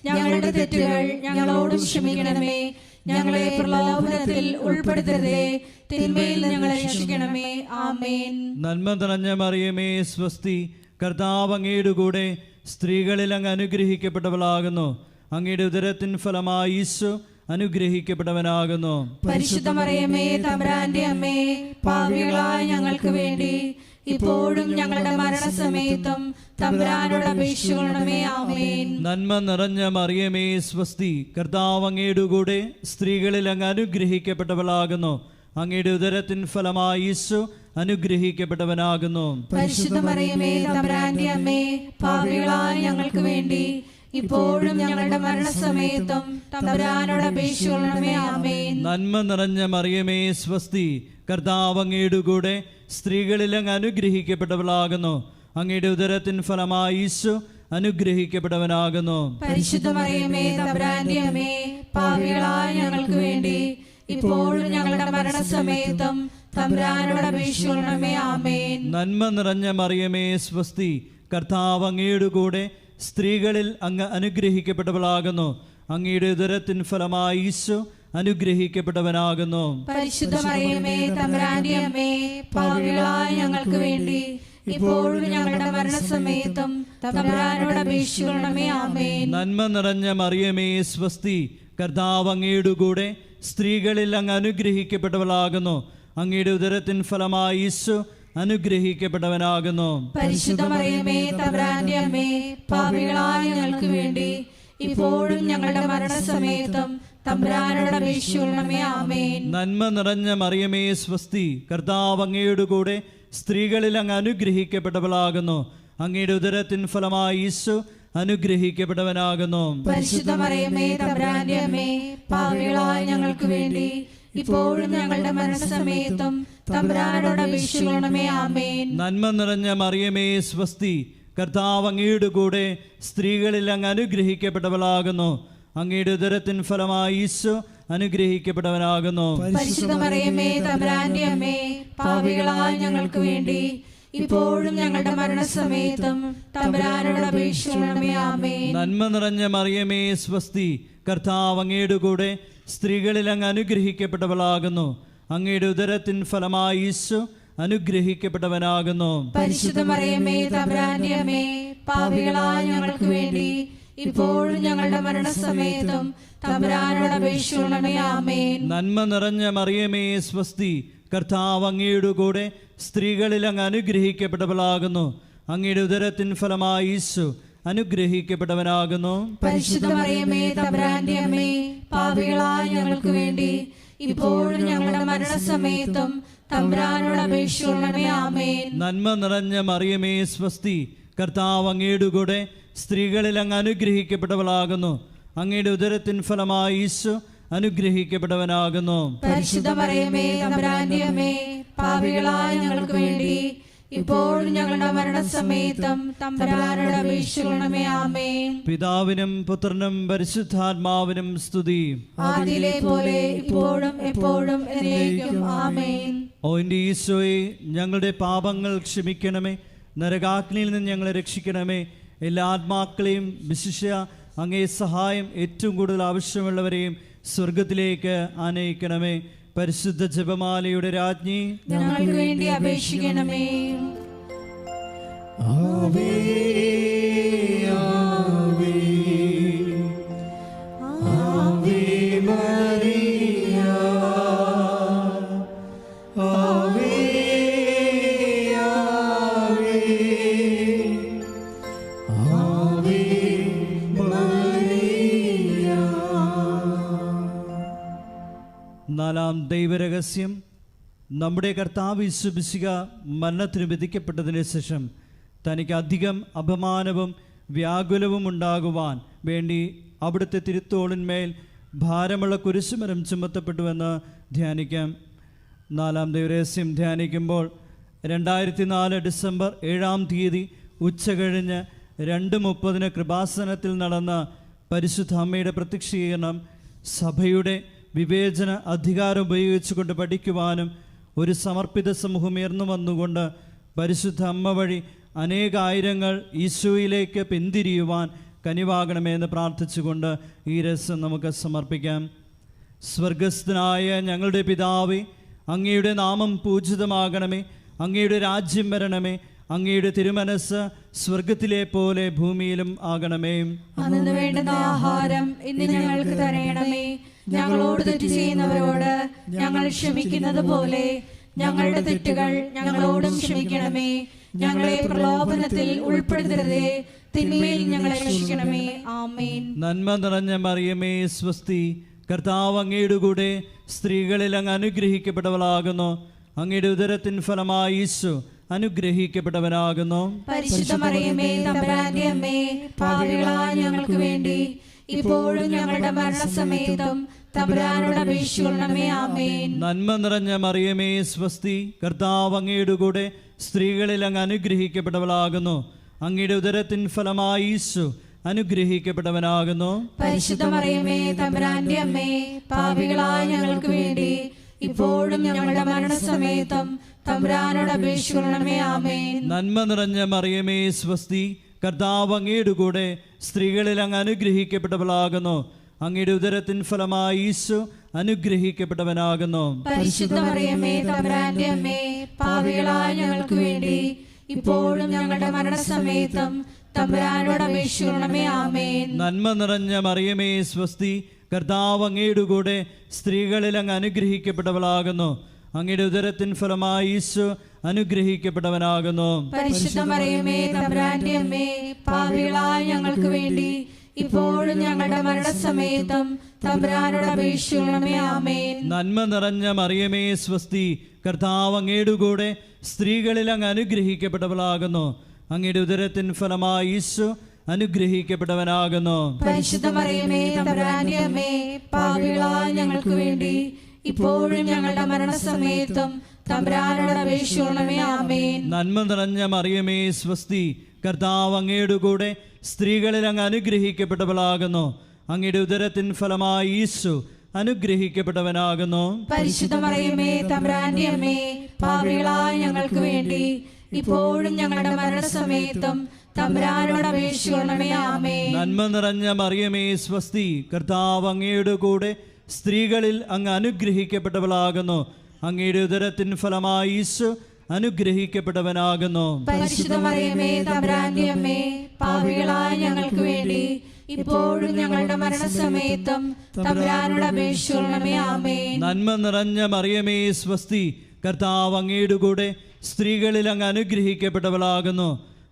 ഞങ്ങളുടെ തെറ്റുകൾ ഞങ്ങളോടും ക്ഷമിക്കണമേ. ഞങ്ങളെ പ്രലോഭനത്തിൽ ഉൾപ്പെടുത്തരുതേ, തിന്മയിൽ ഞങ്ങളെ രക്ഷിക്കണമേ. ആമേൻ. നന്മ നിറഞ്ഞ മറിയമേ, സ്വസ്തി, കർത്താവ് അങ്ങയുടെ കൂടെ സ്ത്രീകളിൽ അങ്ങ് അനുഗ്രഹിക്കപ്പെട്ടവളാകുന്നു. അങ്ങയുടെ ഉദരത്തിൻ ഫലമായി ഈശോ അനുഗ്രഹിക്കപ്പെട്ടവനാകുന്നു. പരിശുദ്ധ മറിയമേ, തമ്പുരാന്റെ അമ്മേ, പാപികളായ ഞങ്ങൾക്ക് വേണ്ടി ഇപ്പോഴും ഞങ്ങളുടെ മരണസമയത്തും തമ്പുരാനോട് അപേക്ഷിക്കണമേ. ആമേൻ. നന്മ നിറഞ്ഞ മറിയമേ, സ്വസ്തി, കർത്താവ് അങ്ങയുടെ കൂടെ സ്ത്രീകളിൽ അങ്ങ് അനുഗ്രഹിക്കപ്പെട്ടവളാകുന്നു. അങ്ങയുടെ ഉദരത്തിൻ ഫലമായി ഈശോ അനുഗ്രഹിക്കപ്പെട്ടവനാകുന്നു. പരിശുദ്ധ മറിയമേ, തമ്പുരാന്റെ അമ്മേ, പാപികളായ ഞങ്ങൾക്ക് വേണ്ടി ഇപ്പോഴും ഞങ്ങളുടെ മരണസമയത്തും തമ്പുരാനോട് അപേക്ഷിക്കണമേ. ആമേൻ. നന്മ നിറഞ്ഞ മറിയമേ, സ്വസ്തി, കർത്താവ് അങ്ങയുടെ കൂടെ സ്ത്രീകളിൽ അങ്ങ് അനുഗ്രഹിക്കപ്പെട്ടവളാകുന്നു. അങ്ങയുടെ ഉദരത്തിൻ ഫലമായി ഈശോ അനുഗ്രഹിക്കപ്പെട്ടവനാകുന്നു. പരിശുദ്ധ മറിയമേ, തമ്പുരാന്റെ അമ്മേ, പാപികളായ ഞങ്ങൾക്ക് വേണ്ടി ഇപ്പോഴും ഞങ്ങളുടെ മരണസമയത്തും തമ്പുരാനോട് അപേക്ഷിക്കണമേ. ആമേൻ. നന്മ നിറഞ്ഞ മറിയമേ, സ്വസ്തി, കർത്താവ് അങ്ങയുടെ കൂടെ സ്ത്രീകളിൽ അങ്ങ് അനുഗ്രഹിക്കപ്പെട്ടവളാകുന്നു. അങ്ങയുടെ ഉദരത്തിൻ ഫലമായി ഈശോ അനുഗ്രഹിക്കപ്പെട്ടവനാകുന്നു. പരിശുദ്ധ മറിയമേ, തമ്പുരാന്റെ അമ്മേ, പാപികളായ ഞങ്ങൾക്ക് വേണ്ടി ഇപ്പോഴും ഞങ്ങളുടെ മരണസമയത്തും തമ്പുരാനോട് അപേക്ഷിക്കണമേ. ആമേൻ. നന്മ നിറഞ്ഞ മറിയമേ, സ്വസ്തി, കർത്താവ് അങ്ങയുടെ കൂടെ സ്ത്രീകളിൽ അങ്ങ് അനുഗ്രഹിക്കപ്പെട്ടവളാകുന്നു. അങ്ങയുടെ ഉദരത്തിൻ ഫലമായി ഈശോ അനുഗ്രഹിക്കപ്പെട്ടവനാകുന്നു. പരിശുദ്ധ മറിയമേ, തമ്പുരാന്റെ അമ്മേ, പാപികളായ ഞങ്ങൾക്ക് വേണ്ടി ഇപ്പോഴും ഞങ്ങളുടെ മരണസമയത്തും തമ്പുരാനോട് അപേക്ഷിക്കണമേ. ആമേൻ. നന്മ നിറഞ്ഞ മറിയമേ, സ്വസ്തി, കർത്താവ് അങ്ങയുടെ കൂടെ സ്ത്രീകളിൽ അങ്ങ് അനുഗ്രഹിക്കപ്പെട്ടവളാകുന്നു. അങ്ങയുടെ ഉദരത്തിൻ ഫലമായി ഈശോ അനുഗ്രഹിക്കപ്പെട്ടവനാകുന്നു. പരിശുദ്ധ മറിയമേ, തമ്പുരാന്റെ അമ്മേ, പാപികളായ ഞങ്ങൾക്ക് വേണ്ടി ഇപ്പോഴും ഞങ്ങളുടെ മരണസമയത്തും തമ്പുരാനോട് അപേക്ഷിക്കണമേ. ആമേൻ. നന്മ നിറഞ്ഞ മറിയമേ, സ്വസ്തി, കർത്താവ് അങ്ങയുടെ കൂടെ സ്ത്രീകളിൽ അങ്ങ് അനുഗ്രഹിക്കപ്പെട്ടവളാകുന്നു. അങ്ങയുടെ ഉദരത്തിൻ ഫലമായി ഈശോ അനുഗ്രഹിക്കപ്പെട്ടവനാകുന്നു. പരിശുദ്ധ മറിയമേ, തമ്പുരാന്റെ അമ്മേ, പാപികളായ ഞങ്ങൾക്ക് വേണ്ടി ഇപ്പോഴും ഞങ്ങളുടെ മരണസമയത്തും തമ്പുരാനോട് അപേക്ഷിക്കണമേ. ആമേൻ. നന്മ നിറഞ്ഞ മറിയമേ, സ്വസ്തി, കർത്താവ് അങ്ങയുടെ കൂടെ സ്ത്രീകളിൽ അങ്ങ് അനുഗ്രഹിക്കപ്പെട്ടവളാകുന്നു. അങ്ങയുടെ ഉദരത്തിൻ ഫലമായി ഈശോ അനുഗ്രഹിക്കപ്പെട്ടവനാകുന്നു. പരിശുദ്ധ മറിയമേ, തമ്പുരാന്റെ അമ്മേ, പാപികളായ ഞങ്ങൾക്ക് വേണ്ടി ഇപ്പോഴും ഞങ്ങളുടെ മരണസമയത്തും തമ്പുരാനോട് അപേക്ഷിക്കണമേ. ആമേൻ. നന്മ നിറഞ്ഞ മറിയമേ, സ്വസ്തി, കർത്താവ് അങ്ങയുടെ കൂടെ സ്ത്രീകളിൽ അങ്ങ് അനുഗ്രഹിക്കപ്പെട്ടവളാകുന്നു. അങ്ങയുടെ ഉദരത്തിൻ ഫലമായി ഈശോ അനുഗ്രഹിക്കപ്പെട്ടവനാകുന്നു. പരിശുദ്ധ മറിയമേ, തമ്പുരാന്റെ അമ്മേ, പാപികളായ ഞങ്ങൾക്ക് വേണ്ടി ഇപ്പോഴും ഞങ്ങളുടെ മരണസമയത്തും തമ്പുരാനോട് അപേക്ഷിക്കണമേ. ആമേൻ. നന്മ നിറഞ്ഞ മറിയമേ, സ്വസ്തി, കർത്താവ് അങ്ങയുടെ കൂടെ സ്ത്രീകളിൽ അങ്ങ് അനുഗ്രഹിക്കപ്പെട്ടവളാകുന്നു. അങ്ങയുടെ ഉദരത്തിൻ ഫലമായി ഈശോ അനുഗ്രഹിക്കപ്പെട്ടവനാകുന്നു. പരിശുദ്ധ മറിയമേ, തമ്പുരാന്റെ അമ്മേ, പാപികളായ ഞങ്ങൾക്ക് വേണ്ടി ഇപ്പോഴും ഞങ്ങളുടെ മരണസമയത്തും തമ്പുരാനോട് അപേക്ഷിക്കണമേ. ആമേൻ. പിതാവിനും പുത്രനും പരിശുദ്ധാത്മാവിനും സ്തുതി. ആദിയിലെ പോലെ ഇപ്പോഴും എപ്പോഴും എന്നേക്കും. ആമേൻ. ഓ എൻ്റെ ഈശോയെ, ഞങ്ങളുടെ പാപങ്ങൾ ക്ഷമിക്കണമേ, നരകാഗ്നിയിൽ നിന്ന് ഞങ്ങളെ രക്ഷിക്കണമേ. എല്ലാ ആത്മാക്കളെയും വിശിഷ്യ അങ്ങേ സഹായം ഏറ്റവും കൂടുതൽ ആവശ്യമുള്ളവരെയും സ്വർഗത്തിലേക്ക് ആനയിക്കണമേ. പരിശുദ്ധ ജപമാലയുടെ രാജ്ഞി, ഞങ്ങൾക്ക് വേണ്ടി അപേക്ഷിക്കണമേ. ആവേ ആവേ ആവേ മരിയ, ആവേ ആവേ ആവേ മരിയ. നാലാം ദൈവരഹസ്യം. നമ്മുടെ കർത്താവ് യേശു മിശിഹ മരണത്തിന് വിധിക്കപ്പെട്ടതിന് ശേഷം തനിക്ക് അധികം അപമാനവും വ്യാകുലവും ഉണ്ടാകുവാൻ വേണ്ടി അവിടുത്തെ തിരുത്തോളിന്മേൽ ഭാരമുള്ള കുരിശുമരം ചുമത്തപ്പെട്ടുവെന്ന് ധ്യാനിക്കാം. നാലാം ദൈവരഹസ്യം ധ്യാനിക്കുമ്പോൾ 2004 ഡിസംബർ 7-ാം തീയതി ഉച്ചകഴിഞ്ഞ് 2:30 കൃപാസനത്തിൽ നടന്ന പരിശുദ്ധ അമ്മയുടെ പ്രത്യക്ഷീകരണം സഭയുടെ വിവേചന അധികാരം ഉപയോഗിച്ചുകൊണ്ട് പഠിക്കുവാനും ഒരു സമർപ്പിത സമൂഹം ഉയർന്നു വന്നുകൊണ്ട് പരിശുദ്ധ അമ്മ വഴി അനേകായിരങ്ങൾ ഈശോയിലേക്ക് പിന്തിരിയുവാൻ കനിവാകണമെന്ന് പ്രാർത്ഥിച്ചുകൊണ്ട് ഈ രസം നമുക്ക് സമർപ്പിക്കാം. സ്വർഗസ്ഥനായ ഞങ്ങളുടെ പിതാവേ, അങ്ങയുടെ നാമം പൂജിതമാകണമേ, അങ്ങയുടെ രാജ്യം വരണമേ, അങ്ങയുടെ തിരുമനസ് സ്വർഗത്തിലെ പോലെ ഭൂമിയിലും ആകണമേ. അന്നു വേണ്ടുന്ന ആഹാരം ഇന്ന് ഞങ്ങൾക്ക് തരയണമേ. ഞങ്ങളോട് തെറ്റ് ചെയ്യുന്നവരോട് ഞങ്ങൾ ക്ഷമിക്കുന്നത് പോലെ ഞങ്ങളുടെ തെറ്റുകൾ ഞങ്ങളോടും ക്ഷമിക്കണമേ. ഞങ്ങളെ പ്രലോഭനത്തിൽ ഉൾപ്പെടുത്തരുതേ, തിന്മയിൽ ഞങ്ങളെ രക്ഷിക്കണമേ. ആമേൻ. നന്മ നിറഞ്ഞ മറിയമേ സ്വസ്തി, കർത്താവ് അങ്ങയുടെ കൂടെ സ്ത്രീകളിൽ അങ്ങ് അനുഗ്രഹിക്കപ്പെട്ടവളാകുന്നു. അങ്ങയുടെ ഉദരത്തിൻ ഫലമായി ഈശോ അനുഗ്രഹിക്കപ്പെട്ടവനാകുന്നു. പരിശുദ്ധ മറിയമേ, തമ്പുരാന്റെ അമ്മേ, പാപികളായ ഞങ്ങൾക്ക് വേണ്ടി ഇപ്പോഴും ഞങ്ങളുടെ മരണസമയത്തും തമ്പുരാനോട് അപേക്ഷിക്കണമേ. ആമേൻ. നന്മ നിറഞ്ഞ മറിയമേ സ്വസ്തി, കർത്താവ് അങ്ങയുടെ കൂടെ സ്ത്രീകളിൽ അങ്ങ് അനുഗ്രഹിക്കപ്പെട്ടവളാകുന്നു. അങ്ങയുടെ ഉദരത്തിൻ ഫലമായി ഈശോ അനുഗ്രഹിക്കപ്പെട്ടവനാകുന്നു. പരിശുദ്ധ മറിയമേ, തമ്പുരാന്റെ അമ്മേ, പാപികളായ ഞങ്ങൾക്ക് വേണ്ടി ഇപ്പോഴും ഞങ്ങളുടെ മരണസമയത്തും തമ്പുരാനോട് അപേക്ഷിക്കണമേ. ആമേൻ. നന്മ നിറഞ്ഞ മറിയമേ സ്വസ്തി, കർത്താവ് അങ്ങയുടെ കൂടെ സ്ത്രീകളിൽ അങ്ങ് അനുഗ്രഹിക്കപ്പെട്ടവളാകുന്നു. അങ്ങയുടെ ഉദരത്തിൻ ഫലമായി ഈശോ അനുഗ്രഹിക്കപ്പെട്ടവനാകുന്നു. പരിശുദ്ധ മറിയമേ, തമ്പുരാന്റെ അമ്മേ, പാപികളായ ഞങ്ങൾക്ക് വേണ്ടി ഇപ്പോഴും ഞങ്ങളുടെ മരണസമയത്തും തമ്പുരാനോട് അപേക്ഷിക്കണമേ. ആമേൻ. നന്മ നിറഞ്ഞ മറിയമേ സ്വസ്തി, കർത്താവ് അങ്ങയുടെ കൂടെ സ്ത്രീകളിൽ അങ്ങ് അനുഗ്രഹിക്കപ്പെട്ടവളാകുന്നു. അങ്ങയുടെ ഉദരത്തിൻ ഫലമായി ഈശോ അനുഗ്രഹിക്കപ്പെട്ടവനാകുന്നു. പരിശുദ്ധ മറിയമേ, തമ്പുരാന്റെ അമ്മേ, പാപികളായ ഞങ്ങൾക്ക് വേണ്ടി ഇപ്പോഴും ഞങ്ങളുടെ മരണസമയത്തും തമ്പുരാനോട് അപേക്ഷിക്കണമേ. ആമേൻ. നന്മ നിറഞ്ഞ മറിയമേ സ്വസ്തി, കർത്താവ് അങ്ങയുടെ കൂടെ സ്ത്രീകളിൽ അങ്ങ് അനുഗ്രഹിക്കപ്പെട്ടവളാകുന്നു. അങ്ങയുടെ ഉദരത്തിൻ ഫലമായി ഈശോ അനുഗ്രഹിക്കപ്പെട്ടവനാകുന്നു. പരിശുദ്ധ മറിയമേ, തമ്പുരാന്റെ അമ്മേ, പാപികളായ ഞങ്ങൾക്ക് വേണ്ടി ഇപ്പോഴും ഞങ്ങളുടെ മരണസമയത്തും തമ്പുരാനോട് അപേക്ഷിക്കണമേ. ആമേൻ. നന്മ നിറഞ്ഞ മറിയമേ സ്വസ്തി, കർത്താവ് അങ്ങയുടെ കൂടെ സ്ത്രീകളിൽ അങ്ങ് അനുഗ്രഹിക്കപ്പെട്ടവളാകുന്നു. അങ്ങയുടെ ഉദരത്തിൻ ഫലമായി ഈശോ അനുഗ്രഹിക്കപ്പെട്ടവനാകുന്നു. പരിശുദ്ധ മറിയമേ, തമ്പുരാന്റെ അമ്മേ, പാപികളായ ഞങ്ങൾക്ക് വേണ്ടി ഇപ്പോഴും ഞങ്ങളുടെ മരണസമയത്തും തമ്പുരാനോട് അപേക്ഷിക്കണമേ. ആമേൻ. നന്മ നിറഞ്ഞ മറിയമേ സ്വസ്തി, കർത്താവ് അങ്ങയുടെ കൂടെ സ്ത്രീകളിൽ അങ്ങ് അനുഗ്രഹിക്കപ്പെട്ടവളാകുന്നു. അങ്ങയുടെ ഉദരത്തിൻ ഫലമായി ഈശോ അനുഗ്രഹിക്കപ്പെട്ടവനാകുന്നു. പരിശുദ്ധ മറിയമേ, തമ്പുരാന്റെ അമ്മേ, പാപികളായ ഞങ്ങൾക്ക് വേണ്ടി ഇപ്പോഴും ഞങ്ങളുടെ മരണസമയത്തും തമ്പുരാനോട് അപേക്ഷിക്കണമേ. ആമേൻ. നന്മ നിറഞ്ഞ മറിയമേ സ്വസ്തി, കർത്താവ് അങ്ങയുടെ കൂടെ സ്ത്രീകളിൽ അങ്ങ് അനുഗ്രഹിക്കപ്പെട്ടവളാകുന്നു.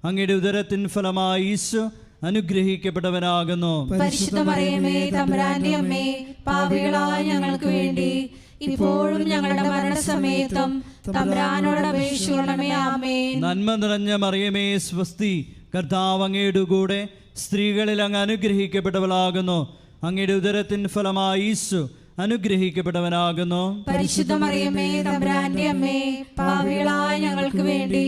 അങ്ങയുടെ ഉദരത്തിൻ ഫലമായി ഈശോ അനുഗ്രഹിക്കപ്പെട്ടവനാകുന്നു. പരിശുദ്ധ മറിയമേ, തമ്പുരാന്റെ അമ്മേ, പാപികളായ ഞങ്ങൾക്ക് വേണ്ടി ഇപ്പോഴും ഞങ്ങളുടെ മരണസമയത്തും തമ്പുരാനോട് അപേക്ഷിക്കണമേ. ആമേൻ. നന്മ നിറഞ്ഞ മറിയമേ സ്വസ്തി, കർത്താവ് അങ്ങയുടെ കൂടെ സ്ത്രീകളിൽ അങ്ങ് അനുഗ്രഹിക്കപ്പെട്ടവളാകുന്നു. അങ്ങയുടെ ഉദരത്തിൻ ഫലമായി ഈശോ അനുഗ്രഹിക്കപ്പെട്ടവനാകുന്നു. പരിശുദ്ധ മറിയമേ, തമ്പുരാന്റെ അമ്മേ, പാപികളായ ഞങ്ങൾക്ക് വേണ്ടി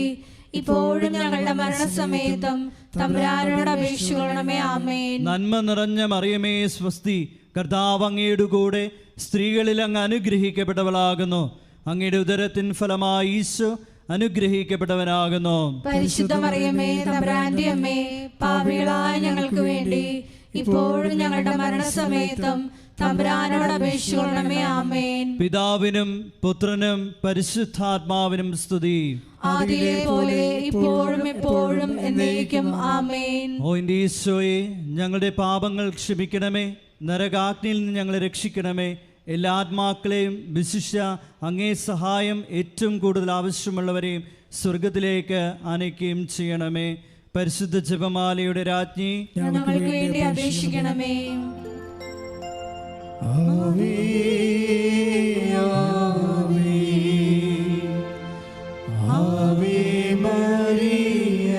ഇപ്പോഴും ഞങ്ങളുടെ മരണസമയത്തും തമ്പുരാനോട് അപേക്ഷിക്കണമേ. ആമേൻ. നന്മ നിറഞ്ഞ മറിയമേ സ്വസ്തി, കർത്താവ് അങ്ങയുടെ കൂടെ സ്ത്രീകളിൽ അങ്ങ് അനുഗ്രഹിക്കപ്പെട്ടവളാകുന്നു. അങ്ങയുടെ ഉദരത്തിൻ ഫലമായി ഈശോ അനുഗ്രഹിക്കപ്പെട്ടവനാകുന്നു. പരിശുദ്ധ മറിയമേ, തമ്പുരാന്റെ അമ്മേ, പാപികളായ ഞങ്ങൾക്ക് വേണ്ടി ഇപ്പോഴും ഞങ്ങളുടെ മരണസമയത്തും തമ്പുരാനോട് അപേക്ഷിക്കണമേ. ആമേൻ. പിതാവിനും പുത്രനും പരിശുദ്ധാത്മാവിനും സ്തുതി. ആദിയിലെ പോലെ ഇപ്പോഴും എപ്പോഴും എന്നേക്കും. ആമേൻ. ഓ എൻ്റെ ഈശോയെ, ഞങ്ങളുടെ പാപങ്ങൾ ക്ഷമിക്കണമേ, നരകാഗ്നിയിൽ നിന്ന് ഞങ്ങളെ രക്ഷിക്കണമേ. എല്ലാ ആത്മാക്കളെയും വിശിഷ്യ അങ്ങേ സഹായം ഏറ്റവും കൂടുതൽ ആവശ്യമുള്ളവരെയും സ്വർഗത്തിലേക്ക് ആനയിക്കുകയും ചെയ്യണമേ. പരിശുദ്ധ ജപമാലയുടെ രാജ്ഞി, ഞങ്ങൾക്ക് വേണ്ടി അപേക്ഷിക്കണമേ. ആവേ ആവേ ആവേ മരിയ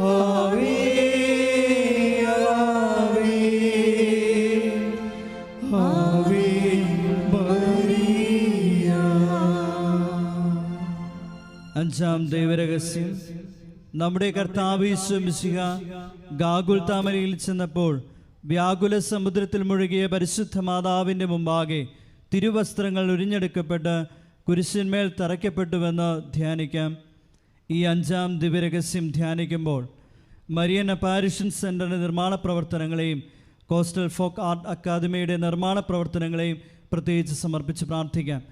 ആവേ ആവേ അഞ്ചാം ദൈവരഹസ്യം. നമ്മുടെ കർത്താവ് യേശു മിശിഹ ഗാഗുൽത്താമലയിൽ ചെന്നപ്പോൾ വ്യാകുല സമുദ്രത്തിൽ മുഴുകിയ പരിശുദ്ധ മാതാവിൻ്റെ മുമ്പാകെ തിരുവസ്ത്രങ്ങൾ ഉരിഞ്ഞെടുക്കപ്പെട്ട് കുരിശിന്മേൽ തറയ്ക്കപ്പെട്ടുവെന്ന് ധ്യാനിക്കാം. ഈ അഞ്ചാം ദിവ്യരഹസ്യം ധ്യാനിക്കുമ്പോൾ മരിയൻ അപ്പാരിഷൻ സെൻ്ററിൻ്റെ നിർമ്മാണ പ്രവർത്തനങ്ങളെയും കോസ്റ്റൽ ഫോക്ക് ആർട്ട് അക്കാദമിയുടെ നിർമ്മാണ പ്രവർത്തനങ്ങളെയും പ്രത്യേകിച്ച് സമർപ്പിച്ച് പ്രാർത്ഥിക്കാം.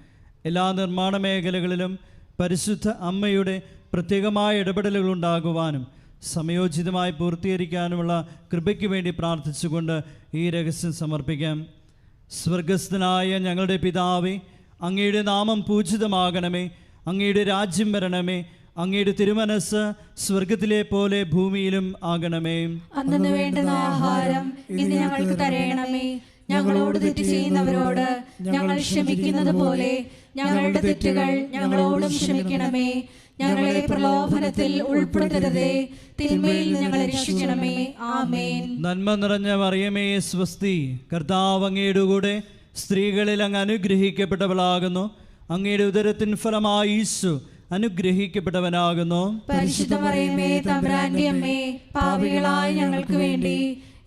എല്ലാ നിർമ്മാണ മേഖലകളിലും പരിശുദ്ധ അമ്മയുടെ പ്രത്യേകമായ ഇടപെടലുകൾ ഉണ്ടാകുവാനും സമയോചിതമായി പൂർത്തീകരിക്കാനുമുള്ള കൃപയ്ക്ക് വേണ്ടി പ്രാർത്ഥിച്ചുകൊണ്ട് ഈ രഹസ്യം സമർപ്പിക്കാം. സ്വർഗസ്ഥനായ ഞങ്ങളുടെ പിതാവേ, അങ്ങയുടെ നാമം പൂജിതമാകണമേ, അങ്ങയുടെ രാജ്യം വരണമേ, അങ്ങയുടെ തിരുമനസ് സ്വർഗത്തിലെ പോലെ ഭൂമിയിലും ആകണമേ. അന്നു വേണ്ടുന്ന ആഹാരം ഇന്ന് ഞങ്ങൾക്ക് തരയണമേ. ഞങ്ങളോട് തെറ്റ് ചെയ്യുന്നവരോട് ഞങ്ങൾ ക്ഷമിക്കുന്നത് പോലെ ഞങ്ങളുടെ തെറ്റുകൾ ഞങ്ങളോടും ക്ഷമിക്കണമേ. ഞങ്ങളെ പ്രലോഭനത്തിൽ ഉൾപ്പെടുത്തരുതേ, തിന്മയിൽ ഞങ്ങളെ രക്ഷിക്കണമേ. ആമേൻ. നന്മ നിറഞ്ഞ മറിയമേ സ്വസ്തി, കർത്താവ് അങ്ങയുടെ കൂടെ സ്ത്രീകളിൽ അങ്ങ് അനുഗ്രഹിക്കപ്പെട്ടവളാകുന്നു. അങ്ങയുടെ ഉദരത്തിൻ ഫലമായി ഈശോ അനുഗ്രഹിക്കപ്പെട്ടവനാകുന്നു. പരിശുദ്ധ മറിയമേ തമ്പുരാന്റെ അമ്മേ, പാപികളായ ഞങ്ങൾക്ക് വേണ്ടി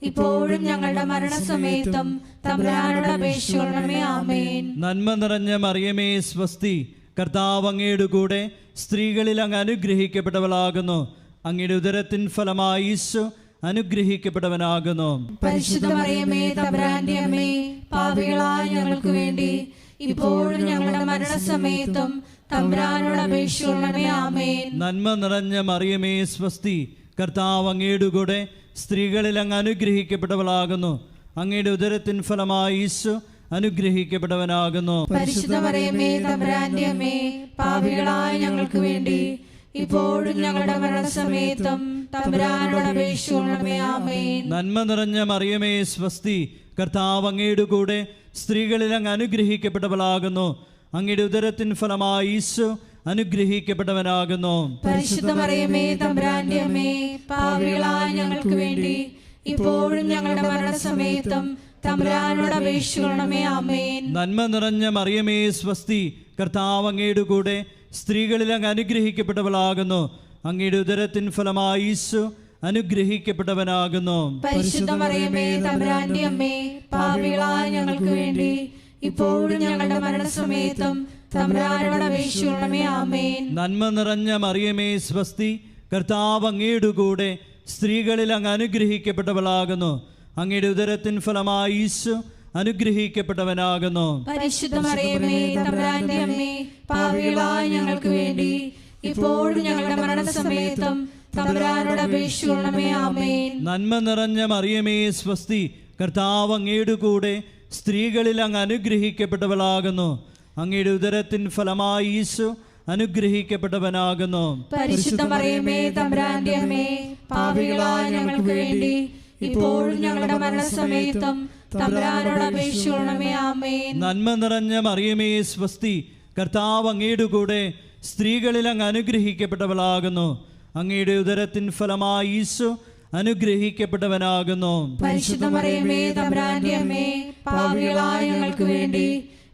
ഇപ്പോഴും ഞങ്ങളുടെ മരണസമയത്തും തമ്പുരാനോട് അപേക്ഷിക്കണമേ. ആമേൻ. നന്മ നിറഞ്ഞ മറിയമേ സ്വസ്തി, കർത്താവ് അങ്ങയുടെ കൂടെ സ്ത്രീകളിൽ അങ്ങ് അനുഗ്രഹിക്കപ്പെട്ടവളാകുന്നു. അങ്ങയുടെ ഉദരത്തിൻ ഫലമായി ഈശോ അനുഗ്രഹിക്കപ്പെട്ടവനാകുന്നു. പരിശുദ്ധ മറിയമേ തമ്പുരാന്റെ അമ്മേ, പാപികളായ ഞങ്ങൾക്ക് വേണ്ടി ഇപ്പോഴും ഞങ്ങളുടെ മരണസമയത്തും തമ്പുരാനോട് അപേക്ഷിക്കണമേ. ആമേൻ. നന്മ നിറഞ്ഞ മറിയമേ സ്വസ്തി, കർത്താവ് അങ്ങയുടെ കൂടെ സ്ത്രീകളിൽ അങ്ങ് അനുഗ്രഹിക്കപ്പെട്ടവളാകുന്നു. അങ്ങയുടെ ഉദരത്തിൻ ഫലമായി ഈശോ അനുഗ്രഹിക്കപ്പെട്ടവനാകുന്നു. പരിശുദ്ധ മറിയമേ തമ്പുരാന്റെ അമ്മേ, പാപികളായ ഞങ്ങൾക്ക് വേണ്ടി ഇപ്പോഴും ഞങ്ങളുടെ മരണസമയത്തും തമ്പുരാനോട് അപേക്ഷിക്കണമേ. ആമേൻ. നന്മ നിറഞ്ഞ മറിയമേ സ്വസ്തി, കർത്താവ് അങ്ങയുടെ കൂടെ സ്ത്രീകളിൽ അങ്ങ് അനുഗ്രഹിക്കപ്പെട്ടവളാകുന്നു. അങ്ങയുടെ ഉദരത്തിൻ ഫലമായി ഈശോ അനുഗ്രഹിക്കപ്പെട്ടവനാകുന്നു. പരിശുദ്ധ മറിയമേ തമ്പുരാന്റെ അമ്മേ, പാപികളായ ഞങ്ങൾക്ക് വേണ്ടി ഇപ്പോഴും ഞങ്ങളുടെ മരണസമയത്തും തമ്പുരാനോട് അപേക്ഷിക്കണമേ. ആമേൻ. നന്മ നിറഞ്ഞ മറിയമേ സ്വസ്തി, കർത്താവ് അങ്ങയുടെ കൂടെ സ്ത്രീകളിൽ അങ്ങ് അനുഗ്രഹിക്കപ്പെട്ടവളാകുന്നു. അങ്ങയുടെ ഉദരത്തിൻ ഫലമായി ഈശോ അനുഗ്രഹിക്കപ്പെട്ടവനാകുന്നു. പരിശുദ്ധ മറിയമേ തമ്പുരാന്റെ അമ്മേ, പാപികളായ ഞങ്ങൾക്ക് വേണ്ടി ഇപ്പോഴും ഞങ്ങളുടെ മരണസമയത്തും തമ്പുരാനോട് അപേക്ഷിക്കണമേ. ആമേൻ. നന്മ നിറഞ്ഞ മറിയമേ സ്വസ്തി, കർത്താവ് അങ്ങയുടെ കൂടെ സ്ത്രീകളിൽ അങ്ങ് അനുഗ്രഹിക്കപ്പെട്ടവളാകുന്നു. അങ്ങയുടെ ഉദരത്തിൻ ഫലമായി ഈശോ അനുഗ്രഹിക്കപ്പെട്ടവനാകുന്നു. പരിശുദ്ധ മറിയമേ തമ്പുരാന്റെ അമ്മേ, പാപികളായ ഞങ്ങൾക്ക് വേണ്ടി ഇപ്പോഴും ഞങ്ങളുടെ മരണസമയത്തും തമ്പുരാനോട് അപേക്ഷിക്കണമേ. ആമേൻ. നന്മ നിറഞ്ഞ മറിയമേ സ്വസ്തി, കർത്താവ് അങ്ങയുടെ കൂടെ സ്ത്രീകളിൽ അങ്ങ് അനുഗ്രഹിക്കപ്പെട്ടവളാകുന്നു. അങ്ങയുടെ ഉദരത്തിൻ ഫലമായി ഈശോ അനുഗ്രഹിക്കപ്പെട്ടവനാകുന്നു. പരിശുദ്ധ മറിയമേ തമ്പുരാന്റെ അമ്മേ, പാപികളായ ഞങ്ങൾക്ക് വേണ്ടി ഇപ്പോഴും ഞങ്ങളുടെ മരണസമയത്തും തമ്പുരാനോട് അപേക്ഷിക്കണമേ. ആമേൻ. നന്മ നിറഞ്ഞ മറിയമേ സ്വസ്തി, കർത്താവ് അങ്ങയുടെ കൂടെ സ്ത്രീകളിൽ അങ്ങ് അനുഗ്രഹിക്കപ്പെട്ടവളാകുന്നു. അങ്ങയുടെ ഉദരത്തിൻ ഫലമായി ഈശോ അനുഗ്രഹിക്കപ്പെട്ടവനാകുന്നു. പരിശുദ്ധ മറിയമേ തമ്പുരാന്റെ അമ്മേ, പാപികളായ ഞങ്ങൾക്ക് വേണ്ടി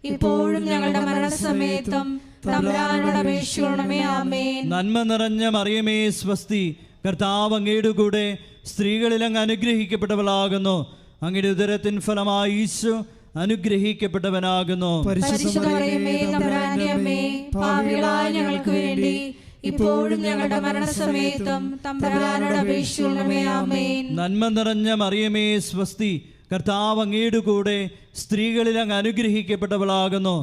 ഇപ്പോഴും ഞങ്ങളുടെ മരണസമയത്തും തമ്പുരാനോട് അപേക്ഷിക്കണമേ. ആമേൻ. നന്മ നിറഞ്ഞ മറിയമേ സ്വസ്തി, കർത്താവ് അങ്ങയുടെ കൂടെ സ്ത്രീകളിൽ അങ്ങ് അനുഗ്രഹിക്കപ്പെട്ടവളാകുന്നു. അങ്ങയുടെ ഉദരത്തിൻ ഫലമായി ഈശോ അനുഗ്രഹിക്കപ്പെട്ടവനാകുന്നു. പരിശുദ്ധ മറിയമേ തമ്പുരാന്റെ അമ്മേ, പാപികളായ ഞങ്ങൾക്ക് വേണ്ടി ഇപ്പോഴും ഞങ്ങളുടെ മരണസമയത്തും തമ്പുരാനോട് അപേക്ഷിക്കണമേ. ആമേൻ. നന്മ നിറഞ്ഞ മറിയമേ സ്വസ്തി, കർത്താവ് അങ്ങയുടെ കൂടെ സ്ത്രീകളിൽ അങ്ങ് അനുഗ്രഹിക്കപ്പെട്ടവളാകുന്നു.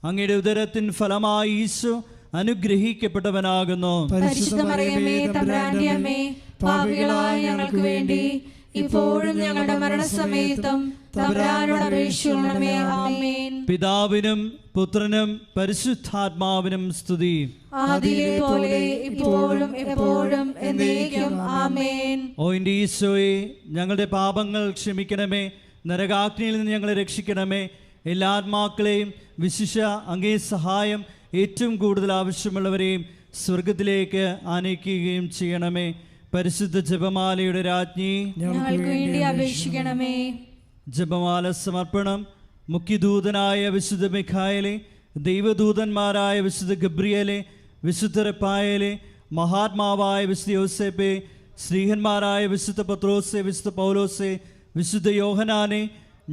അങ്ങയുടെ ഉദരത്തിൻ ഫലമായി ഈശോ അനുഗ്രഹിക്കപ്പെട്ടവനാകുന്നു. പരിശുദ്ധ മറിയമേ തമ്പുരാന്റെ അമ്മേ, പാപികളായ ഞങ്ങൾക്ക് വേണ്ടി ഇപ്പോഴും ഞങ്ങളുടെ മരണസമയത്തും തമ്പുരാനോട് അപേക്ഷിക്കണമേ. ആമേൻ. പിതാവിനും പുത്രനും പരിശുദ്ധാത്മാവിനും സ്തുതി. ആദിയിലെ പോലെ ഇപ്പോഴും എപ്പോഴും എന്നേക്കും. ആമേൻ. ഓ എൻ്റെ ഈശോയെ, ഞങ്ങളുടെ പാപങ്ങൾ ക്ഷമിക്കണമേ, നരകാഗ്നിയിൽ നിന്ന് ഞങ്ങളെ രക്ഷിക്കണമേ. എല്ലാ ആത്മാക്കളെയും വിശിഷ്യ അങ്ങേ സഹായം ഏറ്റവും കൂടുതൽ ആവശ്യമുള്ളവരെയും സ്വർഗത്തിലേക്ക് ആനയിക്കുകയും ചെയ്യണമേ. പരിശുദ്ധ ജപമാലയുടെ രാജ്ഞി, ഞങ്ങൾക്ക് വേണ്ടി അപേക്ഷിക്കണമേ. ജപമാല സമർപ്പണം. മുഖ്യദൂതനായ വിശുദ്ധ മിഖായേലെ, ദൈവദൂതന്മാരായ വിശുദ്ധ ഗബ്രിയേലെ, വിശുദ്ധ റെപ്പായേലെ, മഹാത്മാവായ വിശുദ്ധ യോസേപ്പെ, ശ്രീഹന്മാരായ വിശുദ്ധ പത്രോസെ, വിശുദ്ധ പൗലോസെ, വിശുദ്ധ യോഹനാനെ,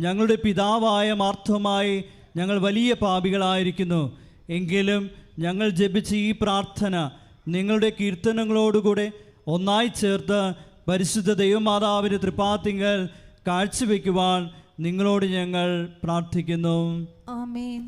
ഞങ്ങളുടെ പിതാവായ മാർത്തോമായി, ഞങ്ങൾ വലിയ പാപികളായിരിക്കുന്നു. എങ്കിലും ഞങ്ങൾ ജപിച്ച ഈ പ്രാർത്ഥന നിങ്ങളുടെ കീർത്തനങ്ങളോടുകൂടെ ഒന്നായി ചേർത്ത് പരിശുദ്ധ ദൈവമാതാവിൻ്റെ തൃപ്പാത്തിങ്കൽ കാഴ്ചവെക്കുവാൻ നിങ്ങളോട് ഞങ്ങൾ പ്രാർത്ഥിക്കുന്നു. ആമേൻ.